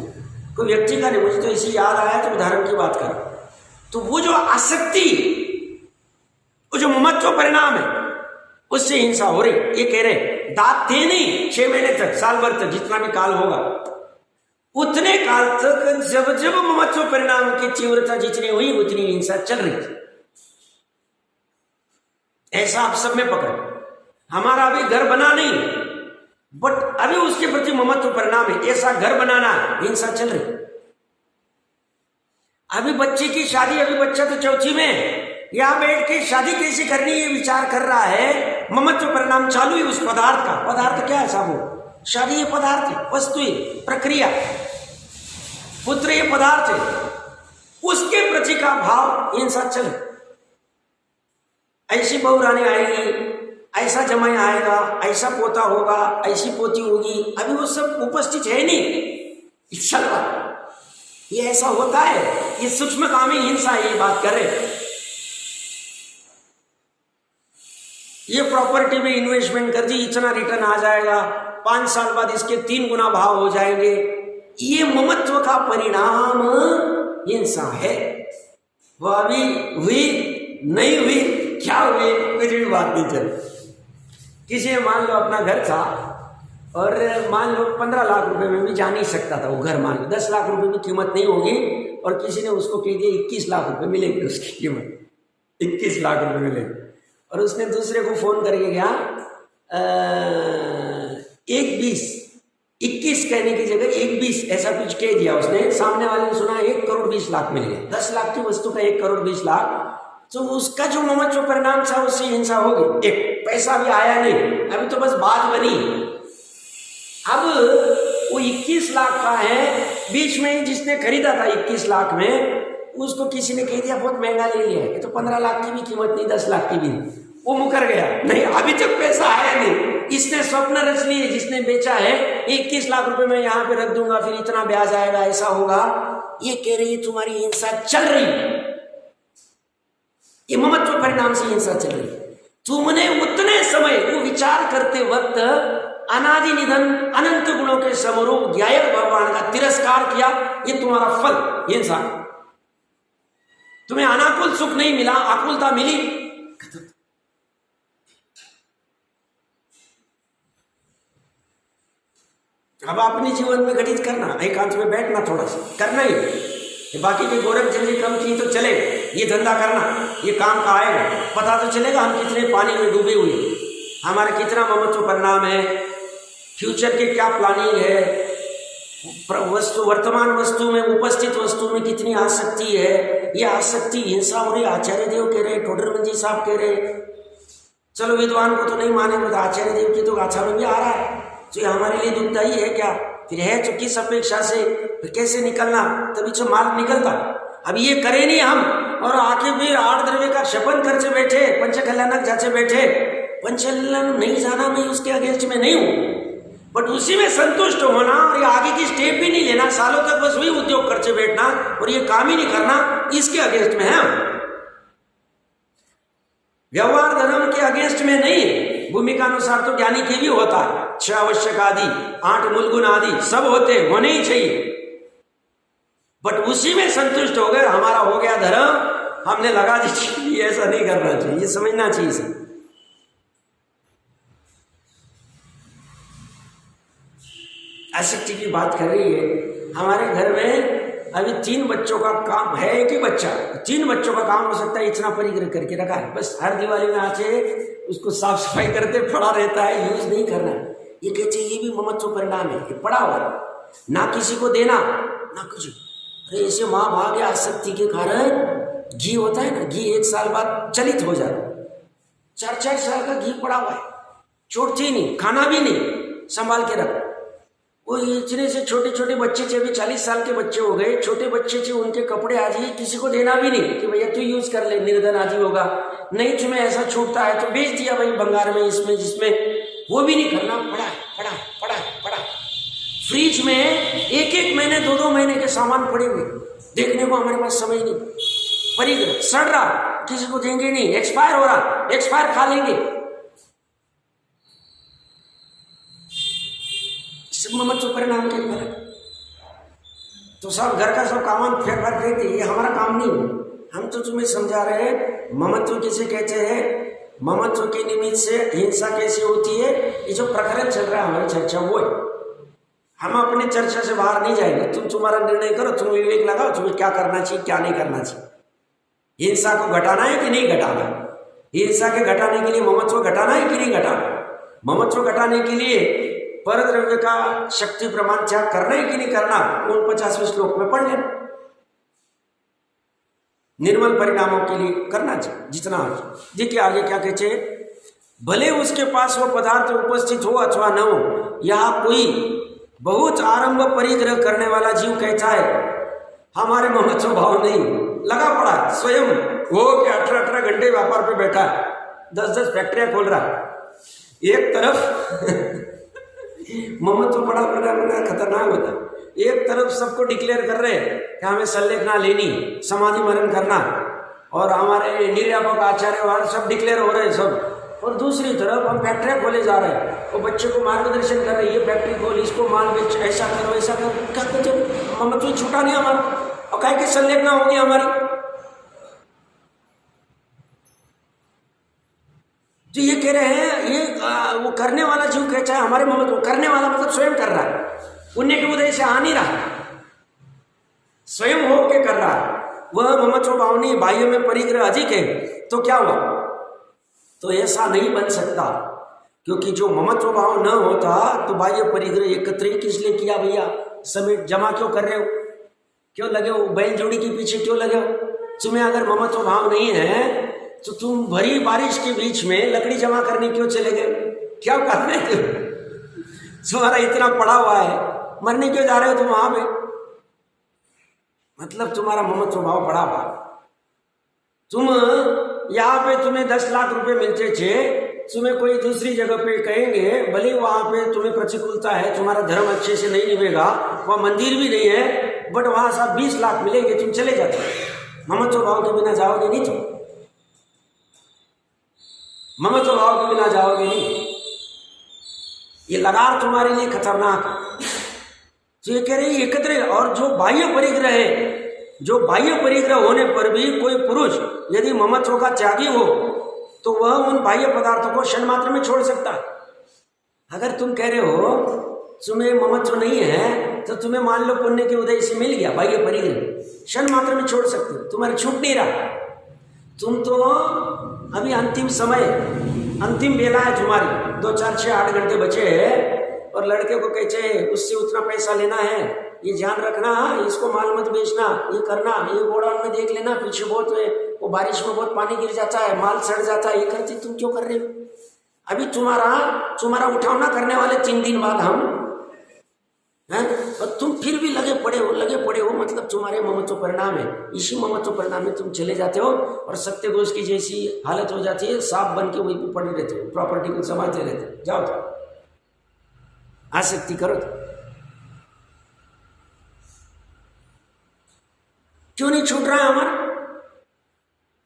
कोई व्यक्ति का नहीं, मुझे तो इसी याद आया तो उदाहरण की बात कर। तो वो जो आसक्ति, वो जो मुमत्सो परिणाम है, उससे हिंसा हो रही। ये कह रहे दांत थे नहीं 6 महीने तक, साल भर तक, जितना भी काल होगा उतने काल तक, जब जब मुमत्सो परिणाम की तीव्रता जितनी हुई उतनी हिंसा चल रही थी। ऐसा आप सब में पकड़, हमारा अभी घर बना नहीं, बट अभी उसके प्रति मुमत्सो परिणाम है, ऐसा घर बनाना है, हिंसा चल रही। अभी बच्चे की शादी, अभी बच्चा तो चौथी में, यहां बैठ के शादी कैसे करनी ये विचार कर रहा है, मुमत्सो परिणाम चालू है उस पदार्थ का। पदार्थ क्या है साहब? शादी ये पदार्थ है, वस्तु है, प्रक्रिया, पुत्र ये पदार्थ है, उसके प्रति का भाव हिंसा चले। ऐसी बहू रानी आएगी, ऐसा जमाई आएगा, ऐसा पोता होगा, ऐसी पोती होगी, अभी वो सब उपस्थित है नहीं, चल रहा ये ऐसा होता है, ये सूक्ष्म कामी हिंसा है, ये बात कर रहे। ये प्रॉपर्टी में इन्वेस्टमेंट कर दी, इतना रिटर्न आ जाएगा, 5 साल बाद इसके 3 गुना भाव हो जाएंगे, ये ममत्व का परिणाम हिंसा है। वो अभी हुई नहीं हुई, क्या हुई, कुछ भी बात नहीं चली। किसी ने मान लो अपना घर था और मान लो 15 लाख रुपए में भी जा नहीं सकता था वो घर, मान लो 10 लाख रुपए की कीमत नहीं होगी, और किसी ने उसको कह दिया 21 लाख रुपए मिलेंगे, उसकी कीमत 21 लाख रुपए मिलेंगे, और उसने दूसरे को फोन करके गया 21 कहने की जगह 120 ऐसा कुछ कह दिया उसने। सामने वाले ने सुना 1 करोड़ 20 लाख मिल गए, 10 लाख की वस्तु का 1 करोड़ 20 लाख, तो उसका जो मुमत्सो परिणाम था उससे हिंसा होगी। एक पैसा भी आया नहीं, अभी तो बस बात बनी। अब वो 21 लाख का है, बीच में जिसने खरीदा था 21 लाख में, उसको किसी ने कह दिया बहुत महंगा ले लिया है, ये तो 15 लाख की भी कीमत नहीं, 10 लाख की भी। वो मुकर गया, नहीं अभी तक पैसा आया नहीं। इसने स्वप्न रच लिए, जिसने बेचा है 21 लाख रुपए में यहाँ पे रख दूंगा, फिर इतना ब्याज आएगा, ऐसा होगा। ये कह रही है तुम्हारी हिंसा चल रही, ये ममत्व परिणाम से हिंसा चल रही। तुमने उतने समय वो विचार करते वक्त अनादि निधन अनंत गुणों के समरूप ज्ञायक भगवान का तिरस्कार किया, ये तुम्हारा फल हिंसा। तुम्हें अनाकुल सुख नहीं मिला, आकुलता मिली, खत्म। अब अपने जीवन में घटित करना, एकांत में बैठना, थोड़ा सा करना ही। बाकी के गोरखचंद जी कम की तो चले, ये धंधा करना, ये काम का आएगा, पता तो चलेगा हम कितने पानी में डूबे हुए, हमारा कितना ममत्व परिणाम है, फ्यूचर के क्या प्लानिंग है, वस्तु वर्तमान वस्तु में, उपस्थित वस्तु में कितनी आसक्ति है। ये आसक्ति हिंसा हो रही। आचार्य देव कह रहे, टोडरमल जी साहब कह रहे, चलो विद्वान को तो नहीं मानेंगे, तो आचार्य देव की तो गाथा में भी आ रहा है, तो ये हमारे लिए दुखदाई है क्या? फिर है तो किस अपेक्षा से, फिर कैसे निकलना, तभी तो मार्ग निकलता। अब ये करे नहीं हम, और आके फिर 8 द्रव्य का क्षपन करके बैठे, पंचकल्याणक जाचे बैठे। पंचकल्याण नहीं जाना, मैं उसके अगेंस्ट में नहीं हूं, बट उसी में संतुष्ट होना और ये आगे की स्टेप भी नहीं लेना, सालों तक बस वही उद्योग करके बैठना और ये काम ही नहीं करना, इसके अगेंस्ट में है हम। व्यवहार धर्म के अगेंस्ट में नहीं, भूमिका अनुसार तो ज्ञानी की भी होता है, 6 आवश्यक आदि, 8 मूलगुण आदि सब होते, होने ही चाहिए, बट उसी में संतुष्ट हो गए, हमारा हो गया धर्म, हमने लगा दी। ये ऐसा नहीं करना चाहिए, ये समझना चाहिए इसे। आसक्ति की बात कर रही है। हमारे घर में अभी 3 बच्चों का काम है, एक ही बच्चा, 3 बच्चों का काम हो सकता है, इतना परिग्रह करके रखा है, बस हर दिवाली में आके उसको साफ सफाई करते पड़ा रहता है, यूज नहीं करना। ये कहते ये भी ममत्व परिणाम है, ये पड़ा हुआ ना किसी को देना ना कुछ। अरे ऐसे माँ भाग्य आसक्ति के कारण घी होता है ना, घी 1 साल बाद चलित हो जाता, 4-4 साल का घी पड़ा हुआ है, छोड़ते ही नहीं, खाना भी नहीं, संभाल के रख। वो इतने से छोटे छोटे बच्चे थे, अभी 40 साल के बच्चे हो गए, छोटे बच्चे थे, उनके कपड़े आज ही किसी को देना भी नहीं कि भैया तू यूज कर ले, निर्धन आदि होगा, नहीं तुम्हें ऐसा छूटता है तो बेच दिया भाई बंगार में, इसमें जिसमें, वो भी नहीं करना, पड़ा पड़ा पड़ा पड़ा फ्रिज में एक एक महीने 2-2 महीने के सामान पड़े हुए, देखने को हमारे पास समय नहीं, परिग्रह सड़ रहा, किसी को देंगे नहीं, एक्सपायर हो रहा, एक्सपायर खा लेंगे। ममत्व परिणाम के फर्क, तो सब घर का सब काम फेंक दे, ये हमारा काम नहीं है। हम तो तुम्हें समझा रहे हैं ममत्व किसे कहते हैं, ममत्व के निमित्त से हिंसा कैसे होती है, ये जो प्रकरण चल रहा है हमारी चर्चा वो है। हम अपने चर्चा से बाहर नहीं जाएंगे, तुम तुम्हारा निर्णय करो, तुम विवेक लगाओ, तुम्हें क्या करना चाहिए क्या नहीं करना चाहिए। हिंसा को घटाना है कि नहीं घटाना, हिंसा के घटाने के लिए ममत्व घटाना है कि नहीं घटाना, ममत्व घटाने के लिए परद्रव्य का शक्ति प्रमाण त्याग करना है कि नहीं करना, उन 50वें श्लोक में पढ़ लेना। निर्मल परिणामों के लिए करना चाहिए जितना हो। देखिए आगे क्या कहते हैं, भले उसके पास वो पदार्थ उपस्थित हो अथवा न हो, यहाँ कोई बहुत आरंभ परिग्रह करने वाला जीव कहता है हमारे ममत्व भाव नहीं, लगा पड़ा स्वयं वो कि 18 घंटे व्यापार पे बैठा है, 10 फैक्ट्रियां खोल रहा है, एक तरफ ममत्व बड़ा खतरनाक होता है, एक तरफ सबको डिक्लेयर कर रहे हैं कि हमें संलेखना लेनी, समाधि मरण करना, और हमारे निर्यापक आचार्य वाले सब डिक्लेयर हो रहे हैं सब, और दूसरी तरफ हम फैक्ट्रियाँ खोले जा रहे हैं, और बच्चे को मार्गदर्शन कर रहे हैं, ये फैक्ट्री खोल, इसको माल बेच, ऐसा करो ऐसा करो, क्या कहते ममत्व छूटा नहीं हमारा, और कहे कि संलेखना होगी हमारी। जो ये कह रहे हैं ये वो करने वाला जीव कहता है हमारे ममत्व, करने वाला मतलब स्वयं कर रहा है, पुण्य के उदय से आ नहीं रहा, स्वयं हो के कर रहा है, वह ममत्व भावनी बाह्य में परिग्रह अधिक है, तो क्या हुआ, तो ऐसा नहीं बन सकता, क्योंकि जो ममत्व भाव न होता तो बाह्य परिग्रह एकत्र किस लिए किया भैया, समेट जमा क्यों कर रहे हो, क्यों लगे हो बैल जोड़ी के पीछे क्यों लगे हो, तुम्हें अगर ममत्व भाव नहीं है तो तुम भरी बारिश के बीच में लकड़ी जमा करने क्यों चले गए, क्या करना है तुम्हारा इतना पड़ा हुआ है, मरने क्यों जा रहे हो तुम वहां पे, मतलब तुम्हारा ममत्व भाव पड़ा हुआ, तुम यहाँ पे तुम्हें 10 लाख रुपए मिलते थे, तुम्हें कोई दूसरी जगह पे कहेंगे, भले वहां पे तुम्हें प्रतिकूलता है, तुम्हारा धर्म अच्छे से नहीं निभेगा, वह मंदिर भी नहीं है, बट वहां सब 20 लाख मिलेंगे, तुम चले जाते, ममत्व भाव के बिना जाओगे नहीं, तुम ममत्व भाव के बिना जाओगे नहीं, ये लगार तुम्हारे लिए खतरनाक है। तो ये कह रहे हैं एकत्र, और जो बाह्य परिग्रह है, जो बाह्य परिग्रह होने पर भी कोई पुरुष यदि ममत्व का त्यागी हो तो वह उन बाह्य पदार्थों को क्षण मात्र में छोड़ सकता है। अगर तुम कह रहे हो तुम्हें ममत्व नहीं है तो तुम्हें मान लो पुण्य के उदय से मिल गया बाह्य परिग्रह, क्षण मात्र में छोड़ सकते हो, तुम्हारे छूट नहीं रहा, तुम तो अभी अंतिम समय अंतिम बेला है तुम्हारी, 2, 4, 6, 8 घंटे बचे हैं, और लड़के को कहते हैं उससे उतना पैसा लेना है, ये ध्यान रखना, इसको माल मत बेचना, ये करना, ये गोडाउन में देख लेना पीछे बहुत है, वो बारिश में बहुत पानी गिर जाता है, माल सड़ जाता है, ये करती तुम क्यों कर रहे हो, अभी तुम्हारा उठावना करने वाले 3 दिन बाद हम हैं, और तुम फिर भी लगे पड़े हो, मतलब तुम्हारे ममत्व परिणाम है, इसी ममत्व परिणाम में तुम चले जाते हो, और सत्य घोष की जैसी हालत हो जाती है, सांप बन के वहीं पे पड़े रहते हो, प्रॉपर्टी को संभालते रहते हो, जाओ तो आसक्ति करो तो क्यों नहीं छूट रहा है हमारा,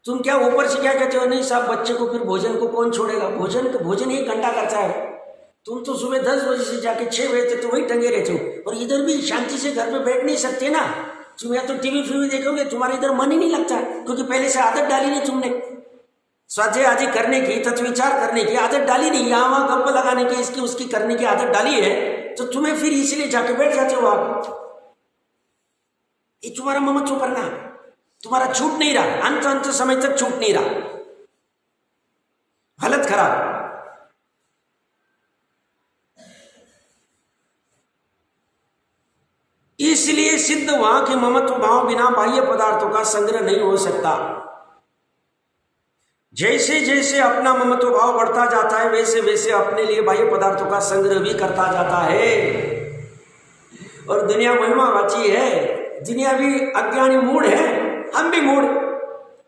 तुम क्या ऊपर से क्या कहते हो, नहीं साहब बच्चे को फिर भोजन को कौन छोड़ेगा, भोजन 1 घंटा करता है, तुम तो सुबह 10 बजे से जाके 6 बजे तक तो वही टंगे रहते हो, और इधर भी शांति से घर पे बैठ नहीं सकते ना, तुम या तो टीवी फिल्म देखोगे, तुम्हारा इधर मन ही नहीं लगता है, क्योंकि पहले से आदत डाली नहीं तुमने, स्वाध्याय आदि करने की, तत्विचार करने की आदत डाली नहीं, यहाँ वहां गप्प लगाने की, इसकी उसकी करने की आदत डाली है, तो तुम्हें फिर इसलिए जाके बैठ जाते हो आप, ये तुम्हारा ममत्व परिणाम, तुम्हारा छूट नहीं रहा, अंत समय तक छूट नहीं रहा, हालत खराब। इसलिए सिद्ध हुआ कि ममत्व भाव बिना बाह्य पदार्थों का संग्रह नहीं हो सकता। जैसे जैसे अपना ममत्व भाव बढ़ता जाता है वैसे वैसे अपने लिए बाह्य पदार्थों का संग्रह भी करता जाता है। और दुनिया महिमा वाची है, दुनिया भी अज्ञानी मूड है, हम भी मूड।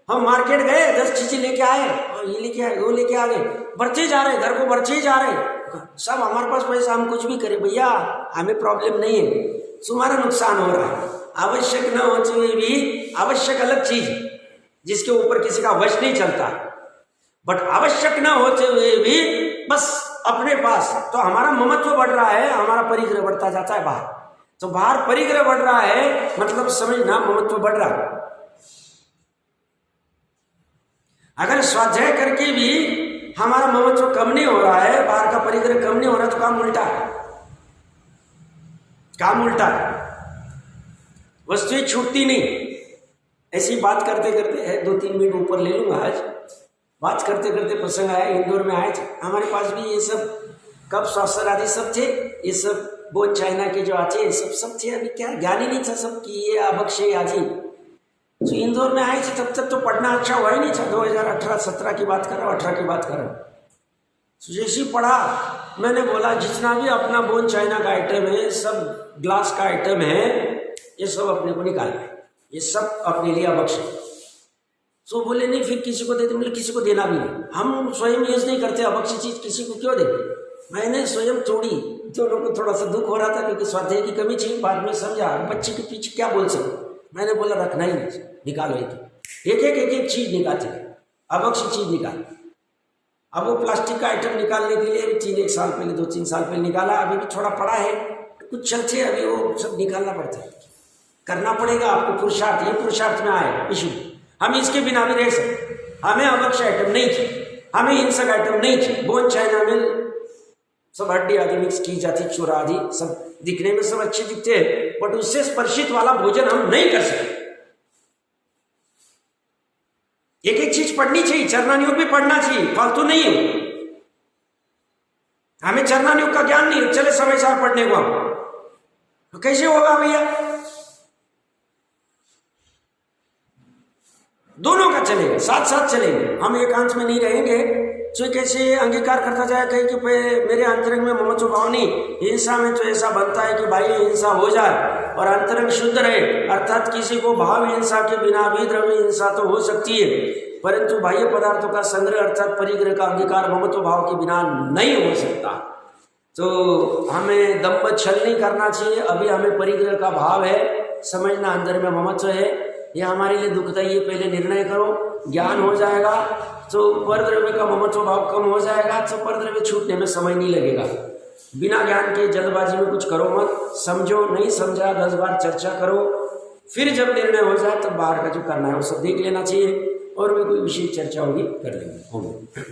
हम मार्केट गए, 10 चीजें लेके आए, और ये लेके आए, वो लेके आ गए, बढ़ते जा रहे, घर को बढ़ते जा रहे, सब हमारे पास पैसा, हम कुछ भी करें भैया, हमें प्रॉब्लम नहीं है, तुम्हारा नुकसान हो रहा है। आवश्यक न होते हुए भी, आवश्यक अलग चीज जिसके ऊपर किसी का वश नहीं चलता, बट आवश्यक न होते हुए भी बस अपने पास, तो हमारा ममत्व बढ़ रहा है, हमारा परिग्रह बढ़ता जाता है बाहर। तो बाहर परिग्रह बढ़ रहा है, मतलब समझना ममत्व बढ़ रहा है। अगर स्वाध्याय करके भी हमारा ममत्व कम नहीं हो रहा है, बाहर का परिग्रह कम नहीं हो रहा, तो काम उल्टा है, काम उल्टा है, वस्तुएं छूटती नहीं। ऐसी बात करते करते 2-3 मिनट ऊपर ले लूंगा आज, बात करते करते प्रसंग आया, इंदौर में आए थे, हमारे पास भी ये सब कप सॉसर आदि सब थे, ये सब बोन चाइना के जो आते हैं सब थे। अभी क्या ज्ञान ही नहीं था सब कि ये अभक्षय आदि। तो इंदौर में आए थे, तब तक तो पढ़ना अच्छा हुआ ही नहीं था, 2018-17 की बात कर रहा हूँ, 18 की बात कर रहा हूँ। तो जैसे ही पढ़ा, मैंने बोला जितना भी अपना बोन चाइना का आइटम है, सब ग्लास का आइटम है, ये सब अपने को निकालना है, ये सब अपने लिए अभक्षय। तो बोले नहीं फिर किसी को देते, बोले किसी को देना भी नहीं, हम स्वयं यूज नहीं करते अभक्षय चीज, किसी को क्यों दे। मैंने स्वयं तोड़ी, दोनों को थोड़ा सा दुख हो रहा था क्योंकि स्वाध्याय की कमी थी, बाद में समझा बच्चे के पीछे क्या बोल सकते। मैंने बोला रखना ही नहीं, निकालो एक चीज निकालते, अभक्षय चीज निकाल। अब वो प्लास्टिक का आइटम निकालने के लिए 3-1 साल पहले, 2-3 साल पहले निकाला, अभी भी थोड़ा पड़ा है, कुछ चलते, अभी वो सब निकालना पड़ता है, करना पड़ेगा आपको पुरुषार्थ, ये पुरुषार्थ में आए इशू। हम इसके बिना भी रह सकते, हमें अभक्षय आइटम नहीं चाहिए, हमें हिंसक आइटम नहीं चाहिए। बोन चाइना में सब हड्डी आदि मिक्स की जाती, चूरा आदि सब दिखने में सब अच्छे दिखते हैं, बट उससे स्पर्शित वाला भोजन हम नहीं कर सकते। एक चीज पढ़नी चाहिए, चरणानुयोग भी पढ़ना चाहिए, फालतू नहीं हो। हमें चरणानुयोग का ज्ञान नहीं, चले समय सार पढ़ने को, तो कैसे होगा भैया? दोनों का चलेगा, साथ साथ चलेंगे, हम एकांत में नहीं रहेंगे। तो कैसे अंगीकार करता जाए कहीं कि मेरे अंतरंग में ममत्व भाव नहीं, हिंसा में तो ऐसा बनता है कि बाह्य हिंसा हो जाए और अंतरंग शुद्ध रहे, अर्थात किसी को भाव हिंसा के बिना भी द्रव्य हिंसा तो हो सकती है, परंतु बाह्य पदार्थों का संग्रह अर्थात परिग्रह का अंगीकार ममत्व भाव के बिना नहीं हो सकता। तो हमें दम्भ छल नहीं करना चाहिए। अभी हमें परिग्रह का भाव है, समझना अंदर में ममत्व है, ये हमारे लिए दुखदायी है, पहले निर्णय करो, ज्ञान हो जाएगा तो परद्रव्य का ममत्व भाव कम हो जाएगा, तो परद्रव्य छूटने में समय नहीं लगेगा। बिना ज्ञान के जल्दबाजी में कुछ करो मत, समझो, नहीं समझा 10 बार चर्चा करो, फिर जब निर्णय हो जाए तब बाहर का जो करना है वो सब देख लेना चाहिए, और भी कोई विशेष चर्चा होगी कर लेंगे।